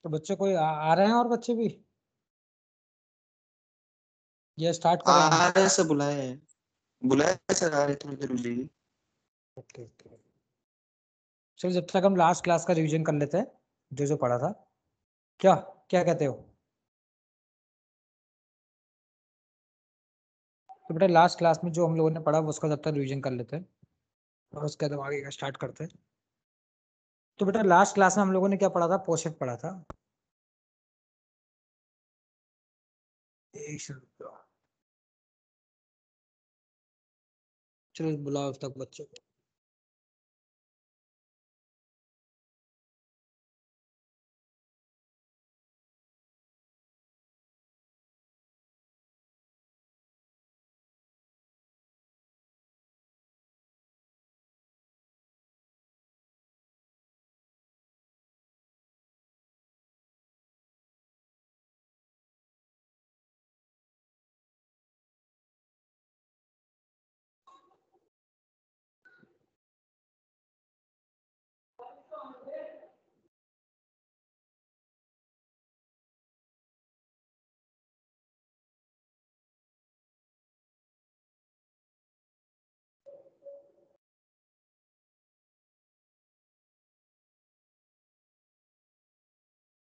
तो बच्चे कोई आ रहे हैं और बच्चे भी, ये स्टार्ट करें हम? आ रहे से बुलाए सर, आ रहे थोड़ी देर में। ओके ओके, चलो जब तक हम लास्ट क्लास का रिवीजन कर लेते हैं जो जो पढ़ा था। क्या क्या कहते हो? तो बेटा लास्ट क्लास में जो हम लोगों ने पढ़ा उसका जब तक रिवीजन कर लेते हैं और उसके बाद आगे का स्टार्ट करते हैं। तो बेटा लास्ट क्लास में हम लोगों ने क्या पढ़ा था? पोशेट पढ़ा था। एक सेकंड, चलो बुलाओ अब तक बच्चों को।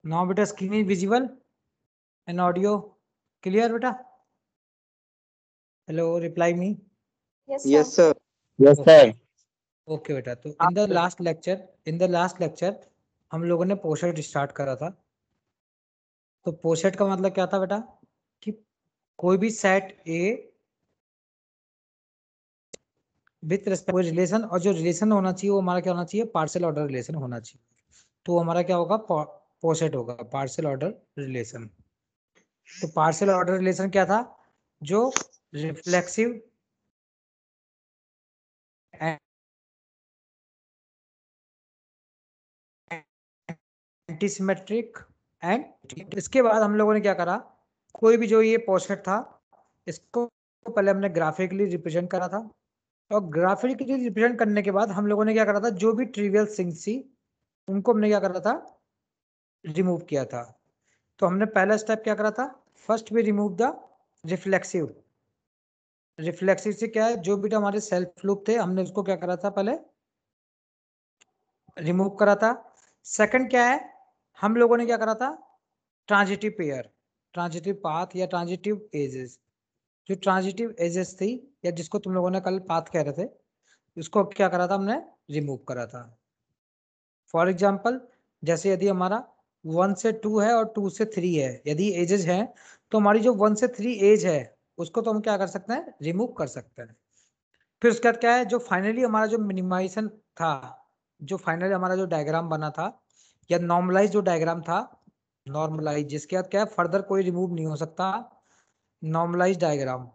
नाउ बेटा screen is visible and audio clear बेटा? Hello, reply me. Yes sir. Yes sir. Okay बेटा, तो इन द लास्ट लेक्चर हम लोगों ने पोशेट स्टार्ट करा था। तो पोशेट का मतलब क्या था बेटा? कि कोई भी सेट ए विथ रिस्पेक्ट कोई रिलेशन, और जो रिलेशन होना चाहिए वो हमारा क्या होना चाहिए? पार्शियल ऑर्डर रिलेशन होना चाहिए। तो हमारा क्या होगा? पोशेट होगा, पार्शियल ऑर्डर रिलेशन। तो पार्शियल ऑर्डर रिलेशन क्या था? जो रिफ्लेक्सिव एंटीसिमेट्रिक एंड, इसके बाद हम लोगों ने क्या करा? कोई भी जो ये पोशेट था इसको पहले हमने ग्राफिकली रिप्रेजेंट करा था, और ग्राफिकली रिप्रेजेंट करने के बाद हम लोगों ने क्या करा था? जो भी ट्रिवियल थिंग्स थी उनको हमने क्या करा था? रिमूव किया था। तो हमने पहला स्टेप क्या करा था? First we remove the reflexive. Reflexive से क्या है? जो भी हमारे सेल्फ लूप थे हमने उसको क्या करा था? पहले रिमूव करा था। सेकंड क्या है? हम लोगों ने क्या करा था? ट्रांजिटिव पेयर, ट्रांजिटिव पाथ या ट्रांजिटिव एजेस। जो ट्रांजिटिव एजेस थी या जिसको तुम लोगों ने कल पाथ कह रहे थे, उसको क्या करा था? हमने रिमूव करा था। फॉर एग्जाम्पल, जैसे यदि हमारा 1 से 2 है और 2 से 3 है, यदि एजेस हैं, तो हमारी जो 1 से 3 एज है उसको तो हम क्या कर सकते हैं? रिमूव कर सकते हैं। फिर उसके बाद क्या है? जो फाइनली हमारा जो मिनिमाइजेशन था, जो फाइनली हमारा जो डायग्राम बना था या नॉर्मलाइज जो डायग्राम था, नॉर्मलाइज जिसके बाद क्या है? फर्दर कोई रिमूव नहीं हो सकता, नॉर्मलाइज डायग्राम।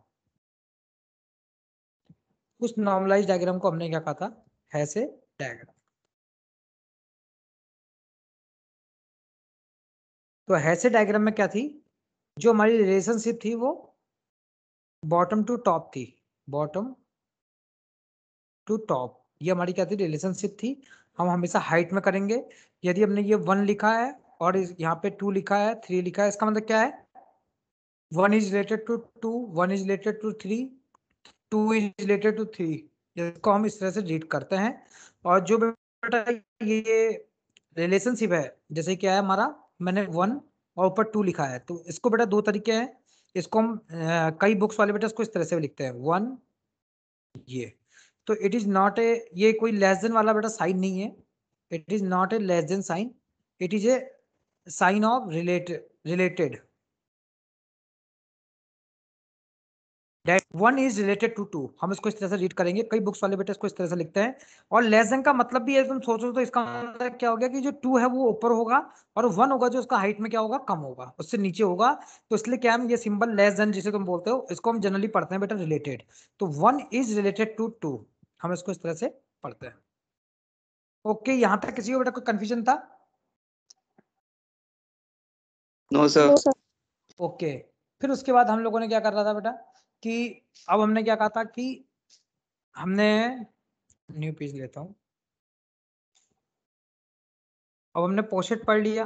उस नॉर्मलाइज डायग्राम को हमने क्या कहा था? हैसे डायग्राम। तो हैसे डायग्राम में क्या थी? जो हमारी रिलेशनशिप थी वो बॉटम टू टॉप थी, बॉटम टू टॉप। ये हमारी क्या थी? रिलेशनशिप थी। हम हमेशा हाइट में करेंगे। यदि हमने ये 1 लिखा है और यहाँ पे 2 लिखा है, 3 लिखा है, इसका मतलब क्या है? 1 is related to 2, 1 is related to 3, 2 is related to 3। इसको हम इस तरह से रीड करते हैं। और जो बेटा ये रिलेशनशिप है, जैसे क्या है हमारा, मैंने 1 और ऊपर 2 लिखा है, तो इसको बेटा दो तरीके हैं। इसको हम कई बुक्स वाले बेटा इसको इस तरह से भी लिखते हैं 1 ये। तो इट इज नॉट ए, ये कोई लेस देन वाला बेटा साइन नहीं है। It is not a less than sign, it is a sign of related. That 1 is related to 2, हम इसको इस तरह से रीड करेंगे। कई बुक्स वाले बेटे इसको इस तरह से लिखते हैं। और लेस देन का मतलब भी है, तुम सोचो तो इसका मतलब क्या हो गया? कि जो 2 है वो ऊपर होगा और 1 होगा जो उसका हाइट में क्या होगा? कम होगा, उससे नीचे होगा। तो इसलिए क्या हम ये सिंबल लेस देन जिसे तुम बोलते हो, इसको हम जनरली पढ़ते हैं बेटा रिलेटेड। तो 1 इज रिलेटेड टू 2, हम इसको इस तरह से पढ़ते हैं। ओके, यहां तक किसी को बेटा कोई कंफ्यूजन था? No sir. ओके, फिर उसके बाद हम लोगों ने क्या कर रहा था बेटा? कि अब हमने क्या कहा था? कि हमने न्यू पेज लेता हूं। अब हमने पोशेट पढ़ लिया,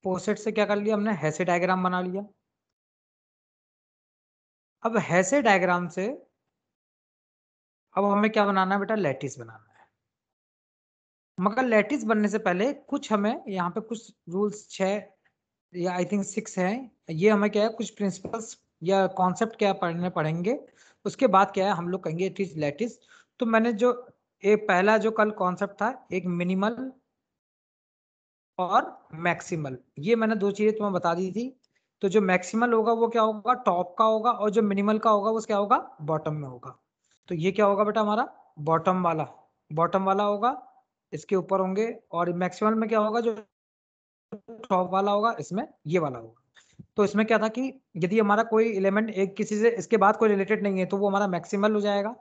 पोसेट से क्या कर लिया हमने, हेसे डायग्राम बना लिया। अब हेसे डायग्राम से अब हमें क्या बनाना है बेटा, लैटिस बनाना है। मगर लैटिस बनने से पहले कुछ हमें यहाँ पे कुछ रूल्स 6 या आई थिंक 6 है, ये हमें क्या है कुछ प्रिंसिपल्स या कॉन्सेप्ट क्या पढ़ने पड़ेंगे। उसके बाद क्या है हम लोग कहेंगे इट इज लैटिस। तो मैंने जो पहला जो कल कॉन्सेप्ट था, एक मिनिमल और मैक्सिमल, ये मैंने दो चीजें तुम्हें बता दी थी। तो जो मैक्सिमल होगा वो क्या होगा, टॉप का होगा, और जो मिनिमल का होगा वो क्या होगा, बॉटम में होगा। तो ये क्या होगा बेटा हमारा, बॉटम वाला होगा, इसके ऊपर होंगे। और मैक्सिमल में क्या होगा, जो टॉप वाला होगा, इसमें ये वाला होगा। तो इसमें क्या था कि यदि हमारा कोई एलिमेंट एक किसी से इसके बाद कोई रिलेटेड नहीं है तो वो हमारा मैक्सिमल हो जाएगा।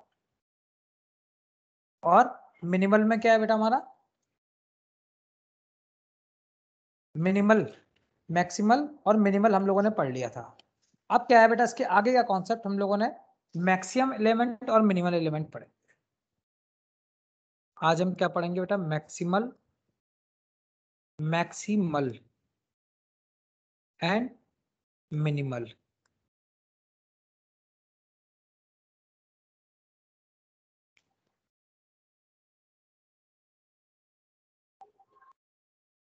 और मिनिमल में क्या है बेटा हमारा, मिनिमल, मैक्सिमल और मिनिमल हम लोगों ने पढ़ लिया था। अब क्या है बेटा इसके आगे का कॉन्सेप्ट, हम लोगों ने मैक्सिमम एलिमेंट और मिनिमल एलिमेंट पढ़े। आज हम क्या पढ़ेंगे बेटा, मैक्सिमल एंड मिनिमल।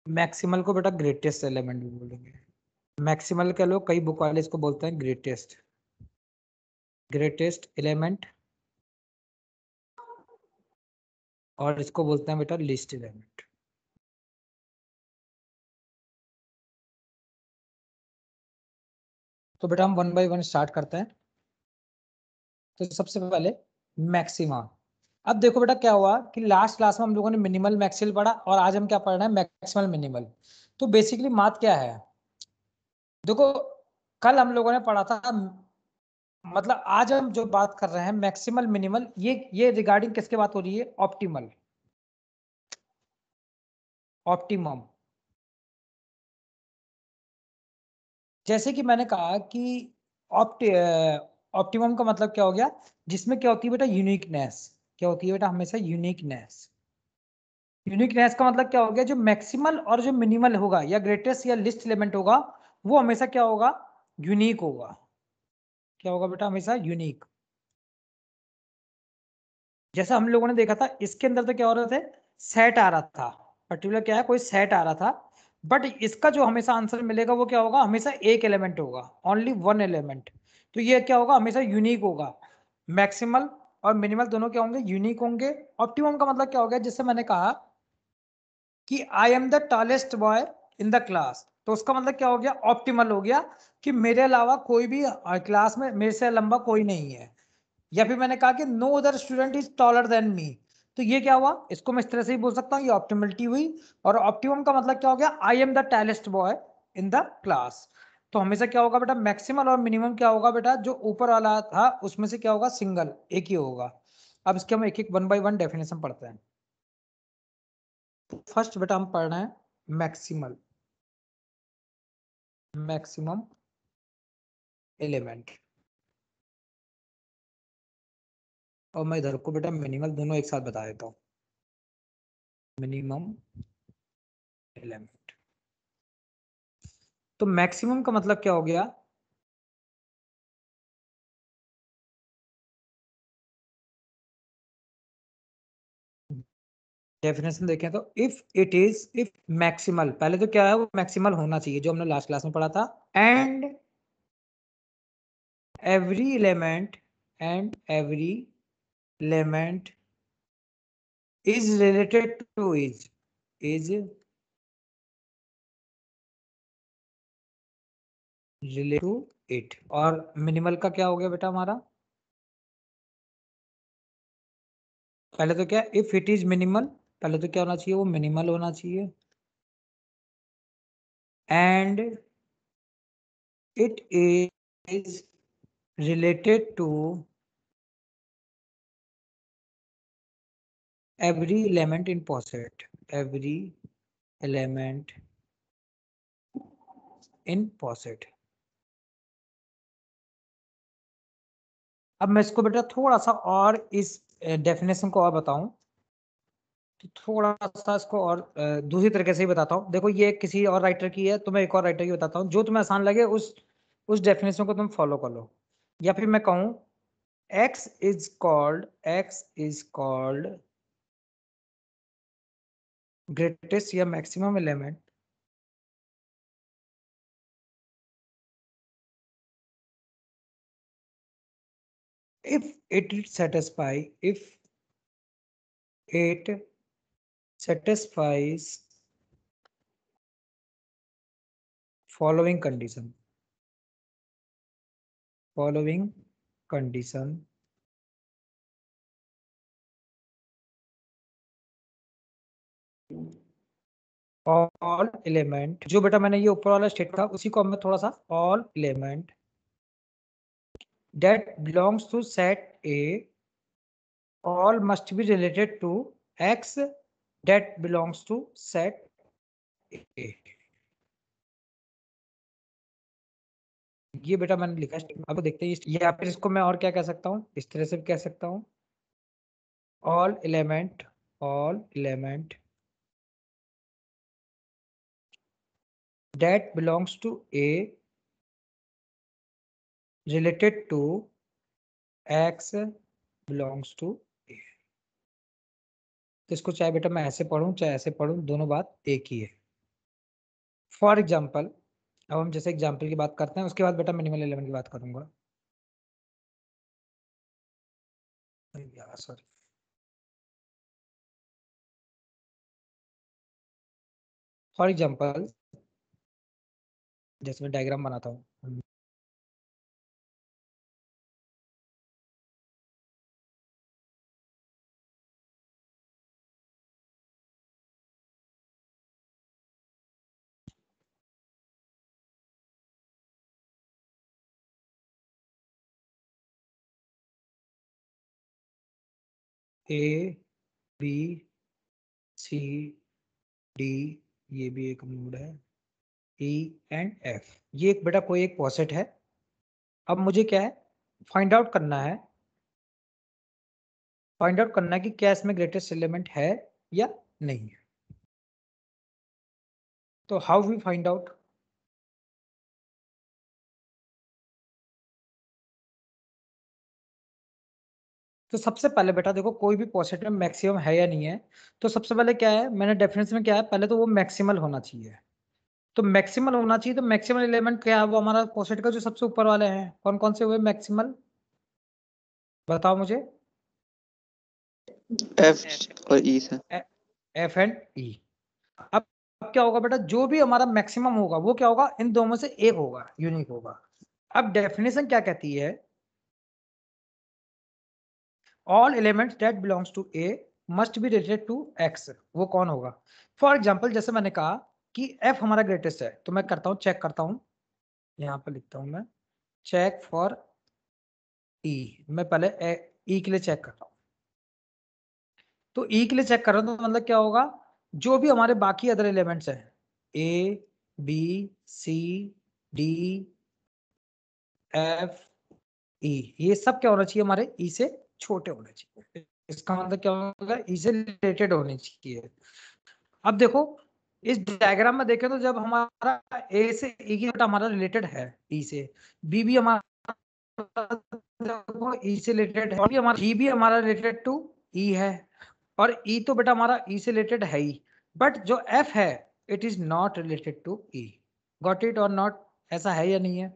मैक्सिमल को बेटा ग्रेटेस्ट एलिमेंट भी बोलेंगे। मैक्सिमल कह लो, कई बुक वाले इसको बोलते हैं ग्रेटेस्ट एलिमेंट, और इसको बोलते हैं बेटा लीस्ट एलिमेंट। तो बेटा हम वन बाय वन स्टार्ट करते हैं। तो सबसे पहले मैक्सिमा। अब देखो बेटा क्या हुआ कि लास्ट क्लास में हम लोगों ने मिनिमल मैक्सिमल पढ़ा, और आज हम क्या पढ़ रहे हैं, मैक्सिमल मिनिमल। तो बेसिकली बात क्या है, देखो कल हम लोगों ने पढ़ा था, मतलब आज हम जो बात कर रहे हैं मैक्सिमल मिनिमल, ये रिगार्डिंग किसके बात हो रही है, ऑप्टिमल, ऑप्टिमम। जैसे कि मैंने कहा कि ऑप्टिमम का मतलब क्या हो गया, जिसमें क्या होती है बेटा, यूनिकनेस। क्या होती है बेटा, हमेशा यूनिकनेस। यूनिकनेस का मतलब क्या हो गया, जो मैक्सिमल और जो मिनिमल होगा या ग्रेटेस्ट या लिस्ट एलिमेंट होगा, वो हमेशा क्या होगा, यूनिक होगा। क्या होगा बेटा, हमेशा यूनिक। जैसा हम लोगों ने देखा था, इसके अंदर तो क्या हो रहा था, सेट आ रहा था, पर्टिकुलर क्या है, कोई सेट आ रहा था। बट इसका जो हमेशा आंसर मिलेगा वो क्या होगा, हमेशा एक एलिमेंट होगा, ओनली वन एलिमेंट। तो ये क्या होगा, हमेशा यूनिक होगा। मैक्सिमल और मिनिमल दोनों क्या होंगे, यूनिक होंगे। ऑप्टिमम का मतलब क्या हो गया, जिससे मैंने कहा कि आई am the tallest boy in the class, तो उसका मतलब क्या हो गया, ऑप्टिमल हो गया, कि मेरे अलावा कोई भी क्लास में मेरे से लंबा कोई नहीं है। या फिर मैंने कहा कि no other student is taller than me, तो ये क्या हुआ, इसको मैं इस तरह से ही बोल सकता हूँ, ये ऑप्टिमलिटी हुई। और ऑप्टिमम का मतलब क्या हो गया, I am the tallest boy in the class. तो हमेशा क्या होगा बेटा, मैक्सिमम और मिनिमम क्या होगा बेटा, जो ऊपर वाला था उसमें से क्या होगा, सिंगल एक ही होगा। अब इसके हम एक एक वन बाय वन डेफिनेशन पढ़ते हैं। तो फर्स्ट बेटा हम पढ़ रहे हैं मैक्सिमम एलिमेंट, और मैं इधर को बेटा मिनिमल दोनों एक साथ बता देता हूँ। मिनिमम एलिमेंट, तो मैक्सिमम का मतलब क्या हो गया, डेफिनेशन देखें तो इफ मैक्सिमल, पहले तो क्या है, वो मैक्सिमल होना चाहिए जो हमने लास्ट क्लास में पढ़ा था। And every element is related to is related to it. और मिनिमल का क्या हो गया बेटा हमारा, पहले तो क्या, इफ इट इज मिनिमल, पहले तो क्या होना चाहिए, वो मिनिमल होना चाहिए। And it is related to every element in poset, every element in poset। अब मैं इसको बेटा थोड़ा सा और इस डेफिनेशन को और बताऊं, तो थोड़ा सा इसको और दूसरी तरीके से ही बताता हूँ। देखो ये किसी और राइटर की है, तो मैं एक और राइटर की बताता हूँ, जो तुम्हें आसान लगे उस डेफिनेशन को तुम फॉलो कर लो। या फिर मैं कहूँ x is called greatest या maximum element if it satisfies following condition all element, जो बेटा मैंने ये ऊपर वाला स्टेट था उसी को मैं थोड़ा सा all element that belongs to set A all must be related to x that belongs to set A। ये बेटा मैंने लिखा है, अब देखते हैं या फिर इसको मैं और क्या कह सकता हूँ, इस तरह से भी कह सकता हूँ all element that belongs to A related to x belongs to A। तो इसको चाहे बेटा मैं ऐसे पढ़ूं चाहे ऐसे पढ़ूं, दोनों बात एक ही है। फॉर एग्जाम्पल, अब हम जैसे एग्जाम्पल की बात करते हैं, उसके बाद बेटा मिनिमल एलिमेंट की बात करूंगा। सॉरी, फॉर एग्जाम्पल जैसे मैं डायग्राम बनाता हूँ, ए बी सी डी, ये भी एक नोड है, ई एंड एफ, ये एक बेटा कोई एक पॉसेट है। अब मुझे क्या है, फाइंड आउट करना है कि क्या इसमें ग्रेटेस्ट एलिमेंट है या नहीं है। तो हाउ वी फाइंड आउट? तो सबसे पहले बेटा देखो, कोई भी पॉसेट में मैक्सिमम है या नहीं है, तो सबसे पहले क्या है, मैंने डेफिनेशन में क्या है, पहले तो वो मैक्सिमल होना चाहिए। तो मैक्सिमल होना चाहिए, तो मैक्सिमल एलिमेंट क्या है, वो हमारा पॉसेट का जो सबसे ऊपर वाले हैं, कौन कौन से हुए मैक्सिमल, बताओ मुझे। एफ और ई से। एफ एंड ई। अब क्या होगा बेटा, जो भी हमारा मैक्सिमम होगा वो क्या होगा, इन दोनों में से एक होगा, यूनिक होगा। अब डेफिनेशन क्या कहती है, all elements that belongs to A must be related to X. वो कौन होगा? फॉर एग्जाम्पल जैसे मैंने कहा कि एफ हमारा ग्रेटेस्ट है, तो मैं करता हूँ चेक करता हूँ, यहाँ पर लिखता हूँ मैं चेक फॉर ई। मैं पहले ई के लिए चेक करता हूँ, तो ई के लिए चेक कर रहा हूँ, तो मतलब क्या होगा, जो भी हमारे बाकी अदर एलिमेंट्स हैं A B C D F E, ये सब क्या होना चाहिए, हमारे ई से छोटे होने चाहिए। इसका मतलब क्या होगा, ई से रिलेटेड होने चाहिए। अब देखो इस डायग्राम में देखें तो जब हमारा ए से ई की हमारा रिलेटेड है ई से, बी भी हमारा ई से रिलेटेड है, और भी हमारा जी भी हमारा रिलेटेड टू ई है, और ई तो बेटा हमारा ई से रिलेटेड है ही, बट जो एफ है it is not related to E. Got it or not? ऐसा है या नहीं है?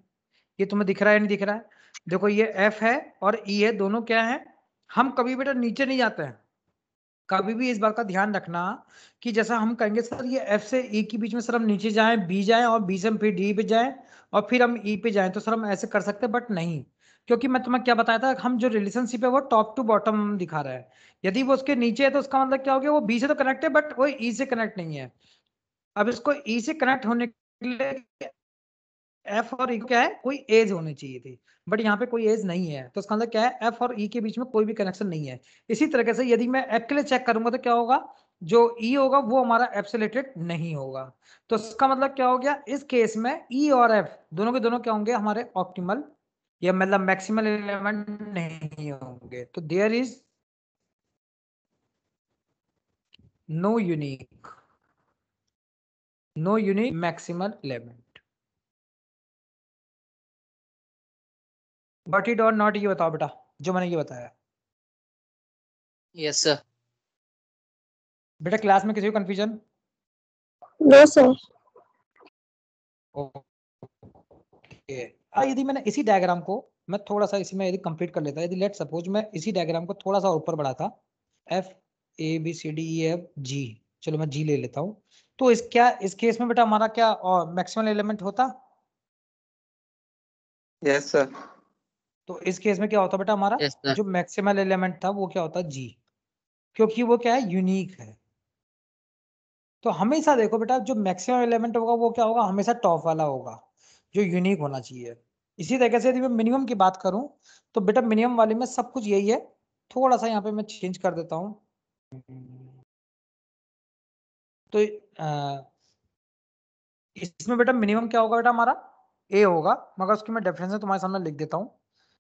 ये तुम्हें दिख रहा है, नहीं दिख रहा है? देखो ये एफ है और ई है, दोनों क्या है, हम कभी बेटा नीचे नहीं जाते हैं। कभी भी इस बात का ध्यान रखना कि जैसा हम कहेंगे सर ये एफ से ई के बीच में सर हम नीचे जाएं, बी जाएं, और बी से हम फिर डी पे जाएं, और फिर हम ई पे जाएं, तो सर हम ऐसे कर सकते हैं, बट नहीं। क्योंकि मैं तुम्हें क्या बताया था, हम जो रिलेशनशिप है वो टॉप टू बॉटम दिखा रहा है। यदि वो उसके नीचे है तो उसका मतलब क्या हो गया, वो बी से तो कनेक्ट है बट वो ई से कनेक्ट नहीं है। अब इसको ई से कनेक्ट होने के लिए एफ और ई को क्या है, कोई एज होनी चाहिए थी, बट यहाँ पे कोई एज नहीं है, तो इसका मतलब क्या है, एफ और ई के बीच में कोई भी कनेक्शन नहीं है। इसी तरीके से यदि मैं एफ के लिए चेक करूंगा तो क्या होगा, जो ई होगा वो हमारा एफ से रिलेटेड नहीं होगा। तो इसका मतलब क्या हो गया, इस केस में ई और एफ दोनों के दोनों क्या होंगे, हमारे ऑप्टिमल या मतलब मैक्सिमल एलिमेंट नहीं होंगे। तो there is no unique maximal element. Got it or not, ये बताओ बेटा जो मैंने ये बताया। Yes sir. बेटा क्लास में किसी को कंफ्यूजन? No sir. ओके, यदि मैंने इसी डायग्राम को मैं थोड़ा सा इसी में यदि कंप्लीट कर लेता, यदि लेट सपोज मैं इसी डायग्राम को थोड़ा सा ऊपर बढ़ाता, F A B C D E F G, चलो मैं जी ले लेता हूँ, तो इस केस में बेटा हमारा क्या और मैक्सिमल एलिमेंट होता? Yes sir. तो इस केस में क्या होता बेटा हमारा? Yes sir. जो मैक्सिमल एलिमेंट था वो क्या होता? जी, क्योंकि वो क्या है? यूनिक है। तो हमेशा देखो बेटा जो मैक्सिमम एलिमेंट होगा वो क्या होगा? हमेशा टॉप वाला होगा, जो यूनिक होना चाहिए। इसी तरीके से यदि मैं मिनिमम की बात करूं तो बेटा मिनिमम वाले में सब कुछ यही है, थोड़ा सा यहाँ पे मैं चेंज कर देता हूँ। तो इसमें बेटा मिनिमम क्या होगा बेटा हमारा? ए होगा, मगर उसकी मैं डेफिनेशन तुम्हारे सामने लिख देता हूँ।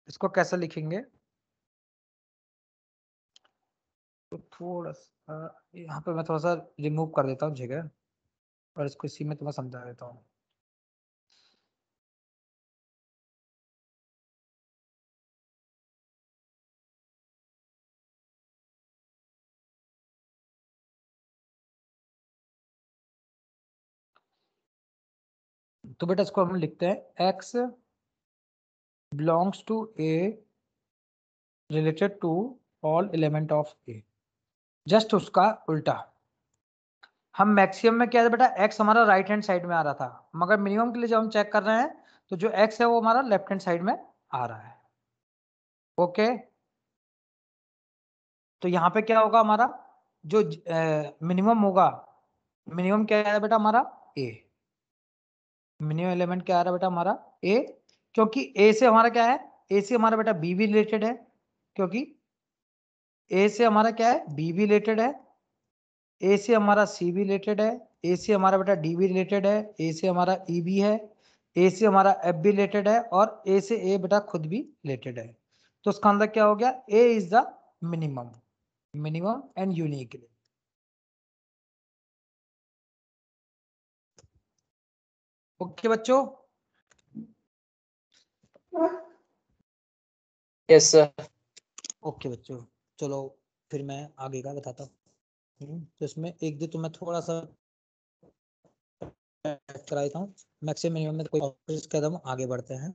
इसको कैसे लिखेंगे? तो थोड़ा सा यहाँ पे मैं थोड़ा सा रिमूव कर देता हूँ जगह, और इसको इसी में तुम्हें समझा देता हूँ। तो बेटा इसको हम लिखते हैं x belongs to A related to all element of A, just उसका उल्टा। हम मैक्सिमम में क्या है बेटा? x हमारा राइट हैंड साइड में आ रहा था, मगर मिनिमम के लिए जब हम चेक कर रहे हैं तो जो x है वो हमारा लेफ्ट हैंड साइड में आ रहा है। ओके, तो यहाँ पे क्या होगा हमारा? जो मिनिमम होगा, मिनिमम क्या है बेटा हमारा? a। मिनिमम एलिमेंट क्या आ रहा है बेटा हमारा? a, क्योंकि a से हमारा क्या है? a से हमारा बेटा b भी रिलेटेड है, क्योंकि a से हमारा क्या है? b भी रिलेटेड है, ए से हमारा सी भी रिलेटेड है, ए से हमारा बेटा डी भी रिलेटेड है, ए से हमारा ई भी है, ए से हमारा एफ भी रिलेटेड है, और ए से ए बेटा खुद भी रिलेटेड है। तो उसका अंदर क्या हो गया? A is the minimum, minimum and unique. Okay बच्चों? Yes sir. ओके बच्चों, चलो फिर मैं आगे का बताता हूँ। तो इसमें एक दो तो मैं थोड़ा सा करा देता हूँ, मैक्सिमम मिनिमम में कोई कदम आगे बढ़ते हैं।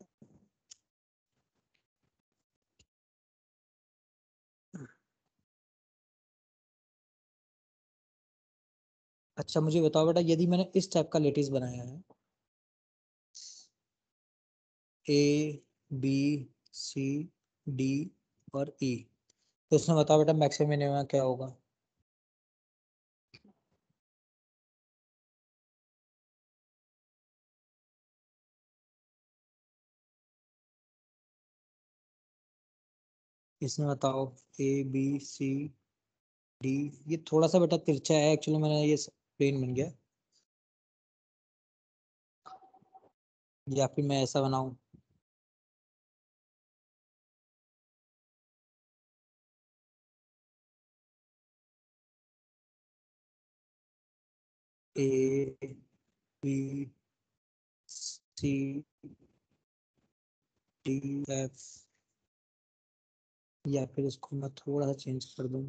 अच्छा मुझे बताओ बेटा, यदि मैंने इस टाइप का लेटिस बनाया है ए बी सी डी और ई, तो उसमें बताओ बेटा मैक्सिमम मिनिमम क्या होगा? इसमें बताओ ए बी सी डी, ये थोड़ा सा बेटा तिरछा है एक्चुअली, मैंने ये प्लेन बन गया, या फिर मैं ऐसा बनाऊं A B C D F, या फिर इसको मैं थोड़ा सा चेंज कर दूं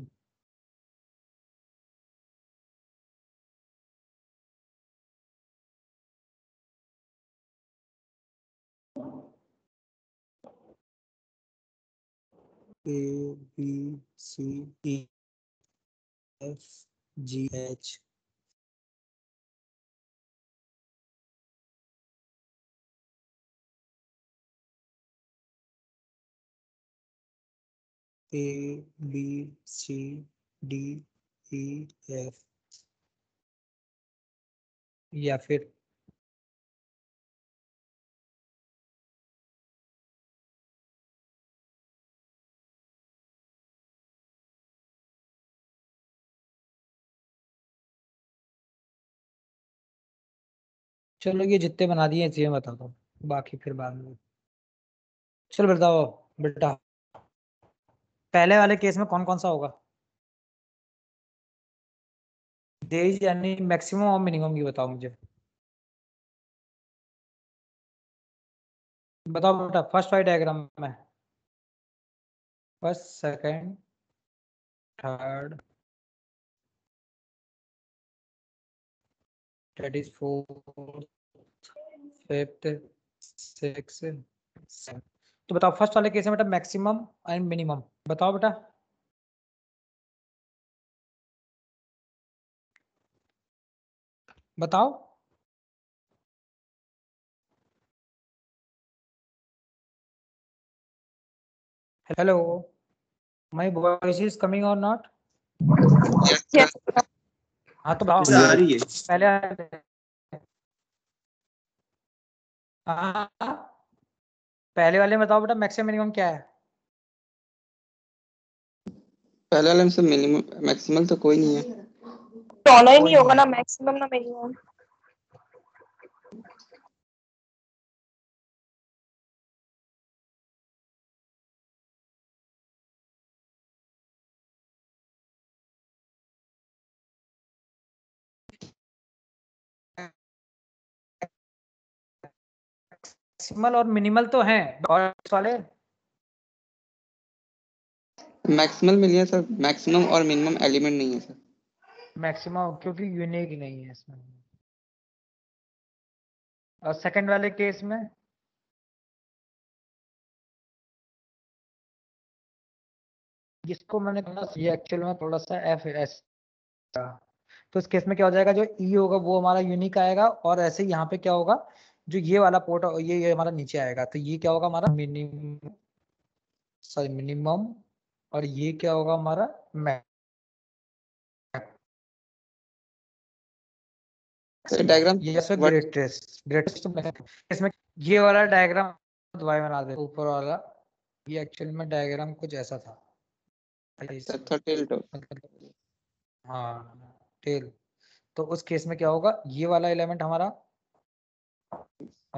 A B C D F G H, A B C D E F, या फिर चलो ये जितने बना दिए इसी में बता दो, बाकी फिर बाद में। चलो बताओ बेटा पहले वाले केस में कौन कौन सा होगा? डेज यानी मैक्सिमम और मिनिमम, ये बताओ मुझे। बताओ बेटा फर्स्ट वाली डायग्राम में, first second third that is fourth fifth six seven. तो बताओ फर्स्ट वाले केस में बेटा मैक्सिमम एंड मिनिमम बताओ बेटा। बताओ। Hello, my voice is coming और नॉट? Yes. हाँ तो बताओ आ रही है। पहले। हाँ पहले वाले में बताओ बेटा मैक्सिमम मिनिमम क्या है? पहले वाले में से मिनिमम मैक्सिमल तो कोई नहीं है। दोनों ही कोई नहीं होगा नहीं ना, है। मैक्सिमम ना मिनिमम। मैक्सिमल और मिनिमल तो हैं और वाले मैक्सिमल मिल गया सर, मैक्सिमम और मिनिमम एलिमेंट नहीं है सर। मैक्सिमम क्योंकि यूनिक ही नहीं है इसमें। और सेकंड वाले केस में जिसको मैंने कहा ये एक्चुअल में थोड़ा सा एफ एस, तो इस केस में क्या हो जाएगा, जो ई होगा वो हमारा यूनिक आएगा, और ऐसे ही यहाँ पे क्या होगा, जो ये वाला पोर्ट ये हमारा नीचे आएगा, तो ये क्या होगा हमारा मिनिमम, और ये क्या होगा हमारा मैक्सिमम। डायग्राम ये ग्रेटेस्ट इसमें ये वाला डायग्राम दोबारा बना दे ऊपर वाला, ये एक्चुअल में डायग्राम कुछ ऐसा था। हाँ टेल, तो उस केस में क्या होगा, ये वाला एलिमेंट हमारा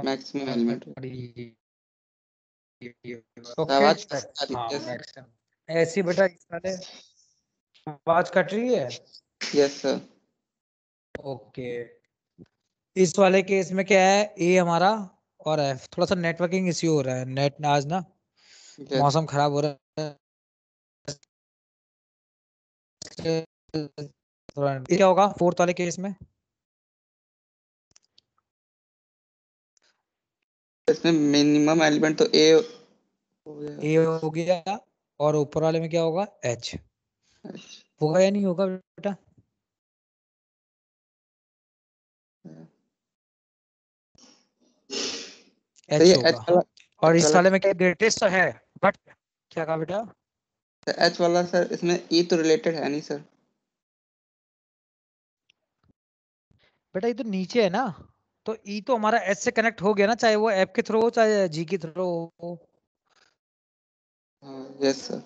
मैक्सिमम एलिमेंट। ओके। आवाज आ रही हाँ है? मैक्सिमम ऐसी बेटा इस वाले आवाज कट रही है। Yes sir. ओके इस वाले केस में क्या है, ए हमारा और एफ, थोड़ा सा नेटवर्किंग इश्यू हो रहा है, नेट आज ना यस मौसम खराब हो रहा है। क्या होगा फोर्थ वाले केस में? इसमें मिनिमम एलिमेंट तो ए हो गया। ए हो गया, और ऊपर वाले में क्या होगा, एच होगा या नहीं होगा बेटा? सही एच है। होगा। और इस वाले में क्या ग्रेटेस्ट तो है, बट क्या कहा बेटा? एच वाला सर, इसमें ई तो रिलेटेड है नहीं सर। बेटा ये तो नीचे है ना, तो ई तो हमारा एच से कनेक्ट हो गया ना, चाहे वो एफ के थ्रू हो चाहे जी के थ्रू हो। Yes sir.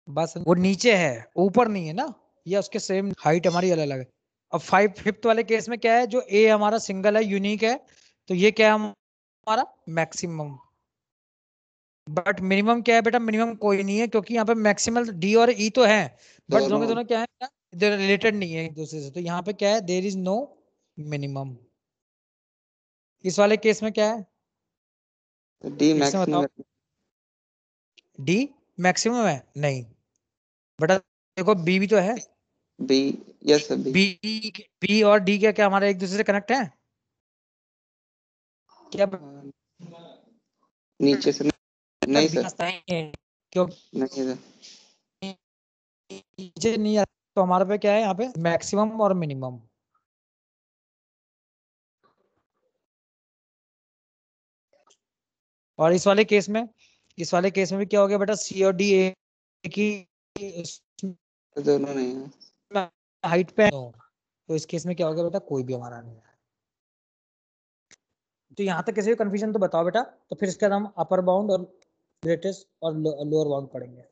बस वो नीचे है ऊपर नहीं है ना, या उसके सेम हाइट हमारी अलग अलग है। अब फिफ्थ वाले केस में क्या है, जो ए हमारा सिंगल है यूनिक है, तो ये क्या है हमारा मैक्सिमम। बट मिनिमम क्या है बेटा, मिनिमम कोई नहीं है, क्योंकि यहाँ पे मैक्सिमल डी और ई तो है, बट दोनों के दोनों दोनों क्या है, रिलेटेड नहीं है एक दूसरे से, तो यहाँ पे क्या है, देर इज नो मिनिमम। इस वाले केस में क्या है, डी इसमें मैक्सिमम। बताओ। डी मैक्सिमम है नहीं बेटा, देखो बी भी तो है। B. Yes sir B. B B और डी क्या क्या हमारे एक दूसरे से कनेक्ट है क्या? नीचे से नहीं सर। नहीं है, क्योंकि नहीं सर। नीचे नहीं आता, तो हमारे पे क्या है यहाँ पे मैक्सिमम और मिनिमम। और इस वाले केस में भी क्या हो गया बेटा, सी और डी की दोनों नहीं है। हाइट पे है, तो इस केस में क्या हो गया बेटा, कोई भी हमारा नहीं है। तो यहाँ तक किसी भी कंफ्यूजन तो बताओ बेटा, तो फिर इसके बाद हम अपर बाउंड और ग्रेटेस्ट और लोअर बाउंड पढ़ेंगे।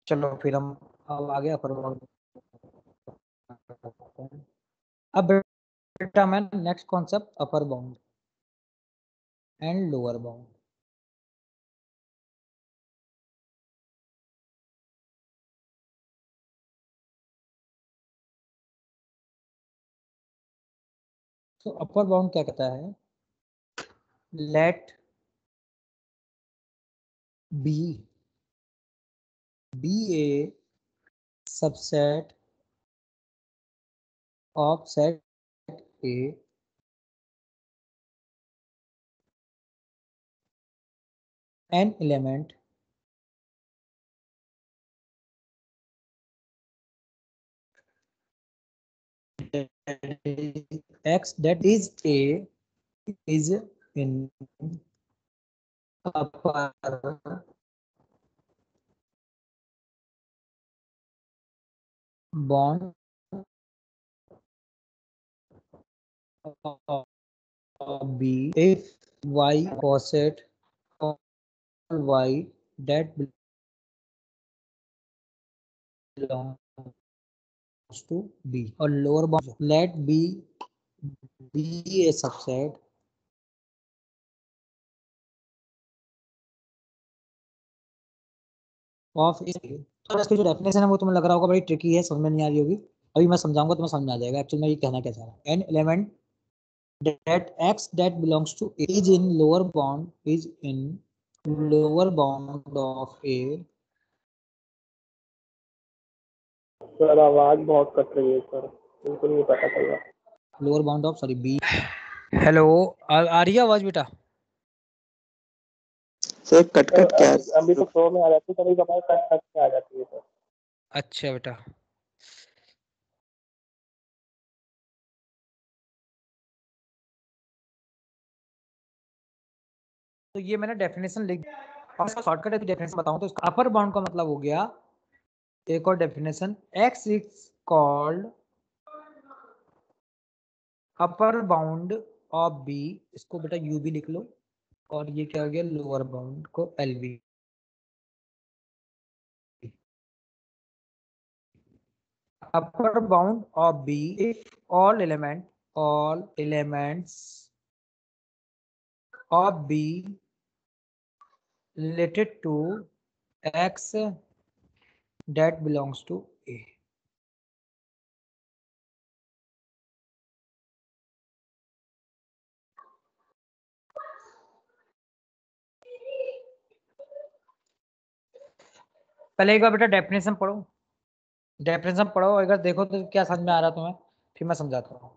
चलो फिर हम अब आगे अपर बाउंड। अब बेटा मैं next concept upper bound. and lower bound. तो अपर बाउंड क्या कहता है, late B be a subset of set A an element that is X that is A is in upper bound of B if Y coset of Y that belongs to B, or lower bound let B be a subset of तो इसकी जो definition है वो तुम्हें लग रहा होगा बड़ी ट्रिकी है, समझ में नहीं आ रही होगी। अभी मैं समझाऊंगा तुम्हें समझ में आ जाएगा एक्चुअली मैं ये कहना क्या चाह रहा हूँ। An element that X that belongs to A is in lower bound of A। Sir आवाज बहुत कट रही है सर, बिल्कुल नहीं पता चल रहा। Lower bound of sorry B। Hello आ रही है आवाज बेटा? सर कट कट क्या अभी तो फ्लो में आ जाती है, कभी कभार कट कट के आ जाती है सर। अच्छा बेटा, तो ये मैंने डेफिनेशन लिख और इसका शॉर्टकट है, डेफिनेशन बताऊं तो इसका अपर बाउंड का मतलब हो गया, एक और definition, x is called upper bound of B, इसको बेटा U भी लिख लो, और ये क्या हो गया लोअर बाउंड को LB। upper bound of B if all elements of B related to X that belongs to A। पहले एक बार बेटा डेफिनेशन पढ़ो, डेफिनेशन पढ़ो, अगर देखो तो क्या समझ में आ रहा तुम्हें, फिर मैं समझाता हूँ।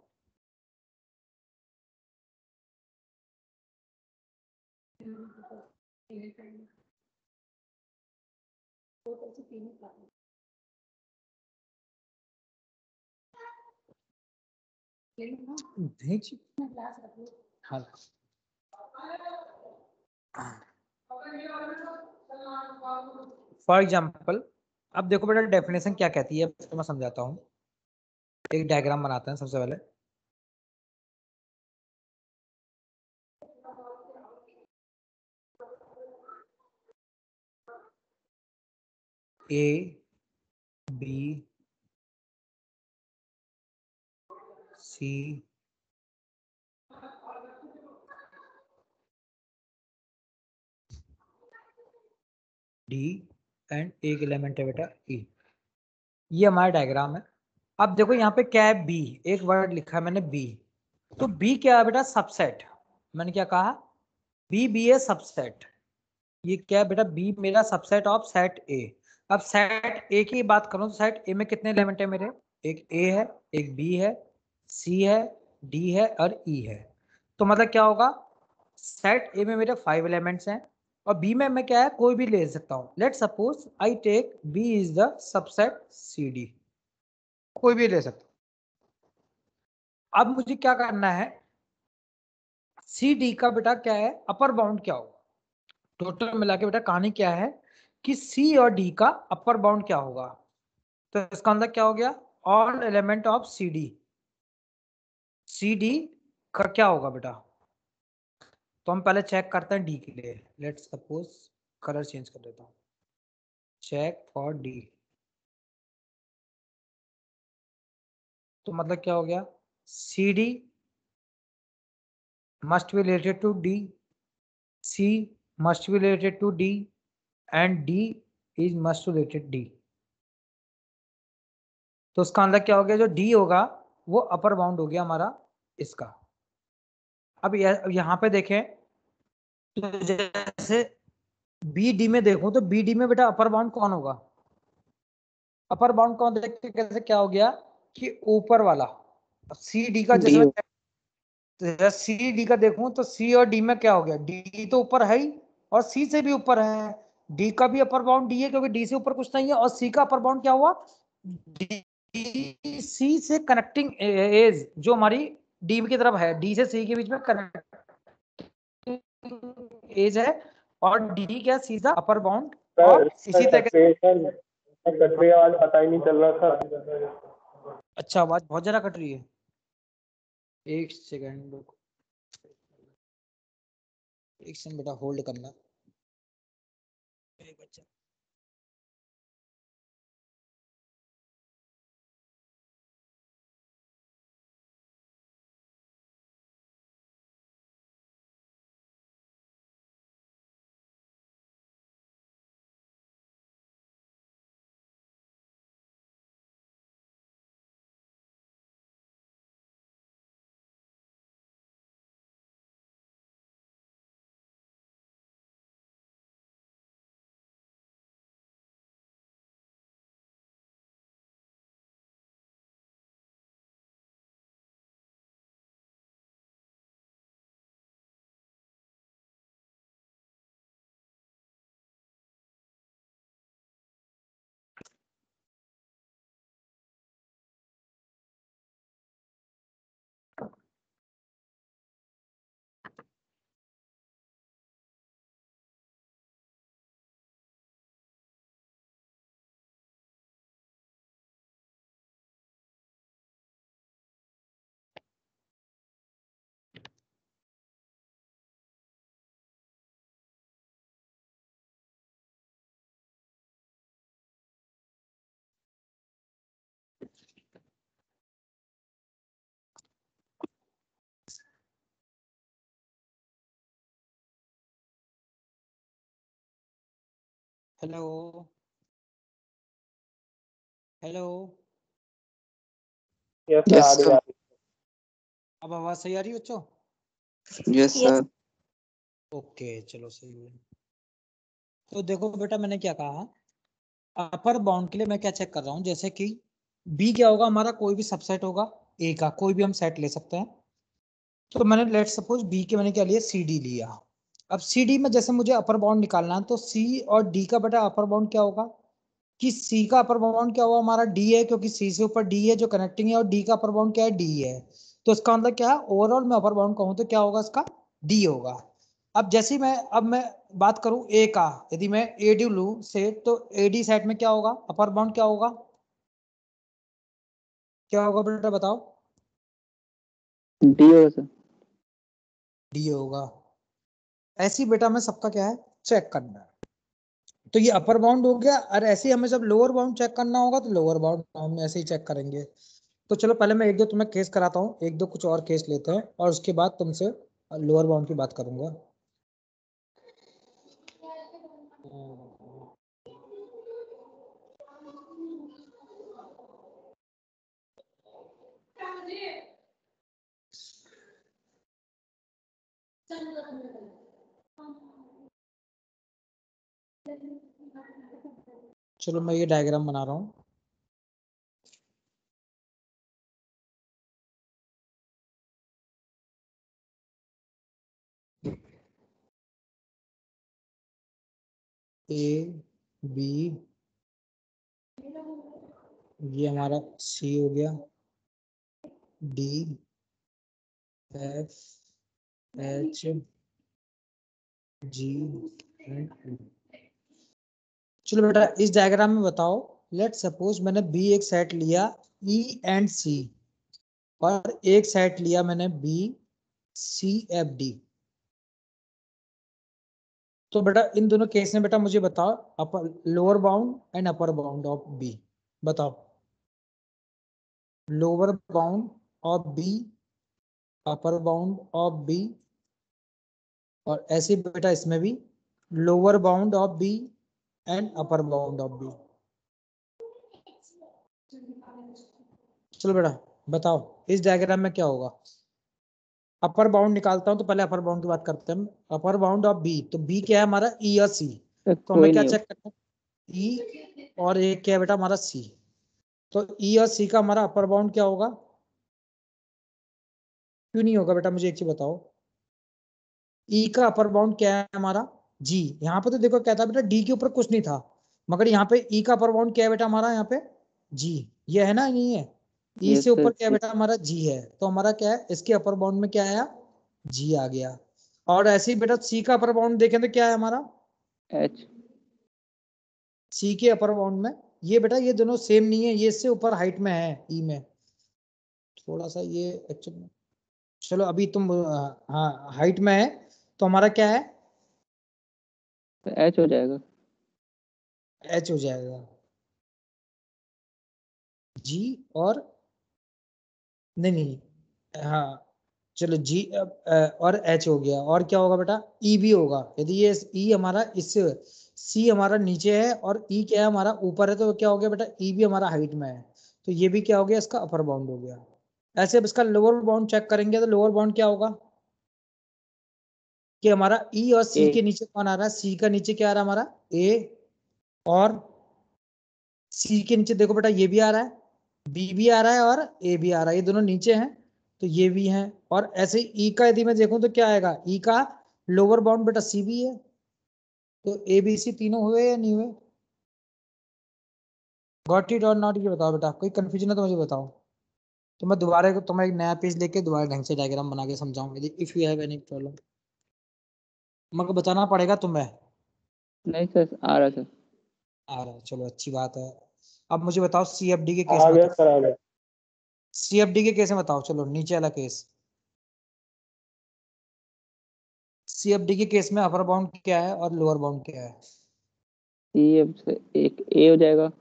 हाँ फॉर एग्जाम्पल, अब देखो बेटा डेफिनेशन क्या कहती है, तो मैं समझाता हूँ। एक डायग्राम बनाते हैं सबसे पहले। A B C D and एक एलिमेंट है बेटा E। ये हमारा डायग्राम है। अब देखो यहाँ पे क्या है, B, एक वर्ड लिखा है मैंने B, तो B क्या है बेटा, सबसेट। मैंने क्या कहा, B है सबसेट। ये क्या है बेटा, B मेरा सबसेट ऑफ सेट A। अब सेट A की बात करूं तो सेट A में कितने एलिमेंट है मेरे, एक A है, एक B है, C है, D है और E है। तो मतलब क्या होगा, सेट A में मेरे 5 एलिमेंट्स हैं और B में मैं क्या है कोई भी ले सकता हूँ। Let suppose I take B is the subset CD, कोई भी ले सकता हूँ। अब मुझे क्या करना है, CD का बेटा क्या है अपर बाउंड क्या होगा, टोटल मिला के बेटा कहानी क्या है कि C और D का अपर बाउंड क्या होगा। तो इसका मतलब क्या हो गया, ऑल एलिमेंट ऑफ CD का क्या होगा बेटा। तो हम पहले चेक करते हैं D के लिए। लेट्स सपोज कलर चेंज कर देता हूँ, चेक फॉर D। तो मतलब क्या हो गया, CD must be related to D, C must be related to D and D is must related D. तो उसका मतलब क्या हो गया, जो D होगा वो अपर बाउंड हो गया हमारा इसका। अब यहाँ पे देखें तो जैसे बी डी में देखो तो बी डी में बेटा अपर बाउंड कौन होगा, अपर बाउंड कौन, देख के कैसे क्या हो गया कि ऊपर वाला। सी डी का डी जैसे सी डी का देखूं तो सी और डी में क्या हो गया, डी तो ऊपर है ही और सी से भी ऊपर है, डी का भी अपर बाउंड डी है क्योंकि डी से ऊपर कुछ नहीं है, और सी का अपर बाउंड क्या हुआ, डी सी से कनेक्टिंग एज जो हमारी डी की तरफ है, डी से सी के बीच में कनेक्टिंग एज है, और डी क्या सीधा अपर बाउंड। और इसी तरह कटरी आवाज पता ही नहीं चल रहा था। अच्छा आवाज बहुत ज्यादा कट रही है, एक सेकंड बेटा होल्ड करना। बच्चा हेलो हेलो, यस सर, आ रही है। अब आवाज सही आ रही है बच्चों? Yes sir. ओके चलो सही है। तो देखो बेटा मैंने क्या कहा, अपर बाउंड के लिए मैं क्या चेक कर रहा हूँ, जैसे कि बी क्या होगा हमारा, कोई भी सबसेट होगा ए का, कोई भी हम सेट ले सकते हैं। तो मैंने लेट सपोज बी के मैंने क्या लिया, सी डी लिया। अब सी डी में जैसे मुझे अपर बाउंड निकालना है तो सी और डी का बेटा अपर बाउंड क्या होगा, कि सी का अपर बाउंड क्या हुआ हमारा, डी है, क्योंकि सी से ऊपर डी है जो कनेक्टिंग है, और डी का अपर बाउंड क्या है, डी है। तो इसका मतलब क्या है, ओवरऑल मैं अपर बाउंड कहूं तो क्या होगा इसका, डी होगा। अब जैसे मैं बात करूं ए का, यदि मैं ए डी लू सेट, तो ए डी सेट में क्या होगा, अपर बाउंड क्या होगा, क्या होगा बेटा बताओ, डी होगा सर। डी होगा। ऐसी बेटा में सबका क्या है चेक करना है। तो ये अपर बाउंड हो गया, और ऐसे ही हमें जब लोअर बाउंड चेक करना होगा तो लोअर बाउंड हम ऐसे ही चेक करेंगे। तो चलो पहले मैं एक दो तुम्हें केस कराता हूँ, एक दो कुछ और केस लेते हैं, और उसके बाद तुमसे लोअर बाउंड की बात करूंगा। चलो मैं ये डायग्राम बना रहा हूँ। ए बी, ये हमारा सी हो गया, D F H G and E. चलो बेटा इस डायग्राम में बताओ, लेट सपोज मैंने बी एक सेट लिया ई एंड सी, और एक सेट लिया मैंने बी सी एफ डी। तो बेटा इन दोनों केस में बेटा मुझे बताओ upper lower bound and upper bound of B बताओ, lower bound of B, upper bound of B, और ऐसे ही बेटा इसमें भी lower bound of B and upper bound of B. चलो बेटा बताओ इस डायग्राम में क्या होगा। अपर बाउंड निकालता हूं तो पहले अपर बाउंड की बात करते हैं। अपर बाउंड ऑफ बी, तो बी क्या है हमारा, ई और सी। तो हमें कोई क्या नहीं चेक करना है, ई और एक क्या है बेटा हमारा सी। तो ई और सी का हमारा अपर बाउंड क्या होगा, क्यों नहीं होगा बेटा, मुझे एक चीज बताओ। ई का अपर बाउंड क्या है हमारा, जी। यहाँ पे तो देखो क्या था बेटा, डी के ऊपर कुछ नहीं था, मगर यहाँ पे ई का अपर बाउंड क्या है बेटा हमारा, यहाँ पे जी। ये है ना, नहीं है, ई यस से ऊपर सर। क्या है बेटा हमारा जी है, तो हमारा क्या है, इसके अपर बाउंड में क्या आया, जी आ गया। और ऐसे ही बेटा सी का अपर बाउंड देखें तो क्या है हमारा, एच। सी के अपर बाउंड में, ये बेटा ये दोनों सेम नहीं है, ये इससे ऊपर हाइट में है ई में, थोड़ा सा ये एक्चुअली, चलो अभी तुम हाँ हाइट में है, तो हमारा क्या है, तो एच हो जाएगा। एच हो जाएगा जी। और नहीं नहीं हाँ, चलो जी और एच हो गया, और क्या होगा बेटा, ई भी होगा। यदि ये ई हमारा इससे, सी हमारा नीचे है और ई क्या है हमारा ऊपर है, तो क्या हो गया बेटा, ई भी हमारा हाइट में है, तो ये भी क्या हो गया, इसका अपर बाउंड हो गया। ऐसे अब इसका लोअर बाउंड चेक करेंगे तो लोअर बाउंड क्या होगा, कि हमारा ई और सी ए। के नीचे कौन आ रहा है, सी का नीचे क्या आ रहा है हमारा, ए, और सी के नीचे देखो बेटा ये भी आ रहा है, बी भी आ रहा है और ए भी आ रहा है, ये दोनों नीचे हैं, तो ये भी है। और ऐसे ई का यदि मैं देखूं तो क्या आएगा, ई का लोअर बाउंड बेटा सी भी है, तो ए बी सी तीनों हुए या नहीं हुए, गॉट इट और नॉट, ये बताओ बेटा, कोई कंफ्यूजन है तो मुझे बताओ, तो मैं दोबारा तुम्हें एक नया पेज लेके दोबारा ढंग से डायग्राम बना के समझाऊंगा, if you have any problem, मगर बताना पड़ेगा तुम्हें। नहीं सर, आ रहा सर। आ रहा है, चलो अच्छी बात है। अब मुझे बताओ सीएफडी के केस आ में गया बताओ, सर, आ गया। सीएफडी के केस में बताओ, चलो नीचे वाला केस। सीएफडी के केस में अपर बाउंड क्या है और लोअर बाउंड क्या है, सी एफ से एक ए हो जाएगा।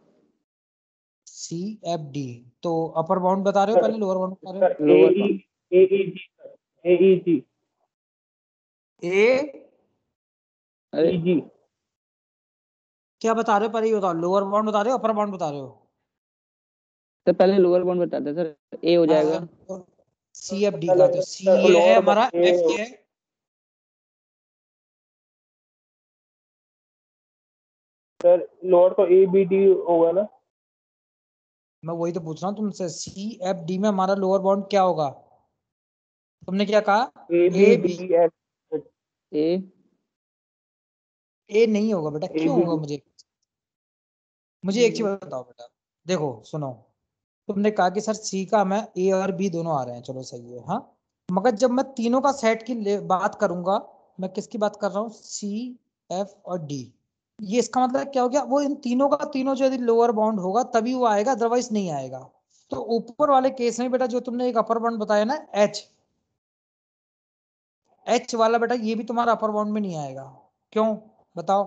सीएफडी, तो अपर बाउंड बता रहे हो पहले, लोअर बाउंड बता रहे sir A lower E bound. A E G sir, A E G हो, ए अरे ई जी क्या बता रहे हो पहले ये बताओ, लोअर बाउंड बता रहे हो अपर बाउंड बता रहे हो, सर पहले लोअर बाउंड बता दे सर, ए हो जाएगा। सीएफडी का, तो पहले सी सर ये है लोअर हमारा, ए, एफ ये है, सर लोअर तो ए बी डी होगा ना। मैं वही तो पूछ रहा हूँ तुमसे, सीएफडी में हमारा लोअर बाउंड क्या होगा, तुमने क्या कहा, A B A B, D F, A. A नहीं होगा बेटा, ए क्यों बी होगा, डी। मुझे एक चीज बताओ बेटा, देखो सुनो, तुमने कहा कि सर सी का मैं ए और बी दोनों आ रहे हैं, चलो सही है, हाँ, मगर जब मैं तीनों का सेट की बात करूंगा, मैं किसकी बात कर रहा हूँ, सी, एफ और डी, ये इसका मतलब क्या हो गया, वो इन तीनों का तीनों जो यदि लोअर बाउंड होगा तभी वो आएगा, अदरवाइज नहीं आएगा। तो ऊपर वाले केस में बेटा जो तुमने एक अपर बाउंड बताया ना, एच, एच वाला बेटा ये भी तुम्हारा अपर बाउंड में नहीं आएगा, क्यों बताओ,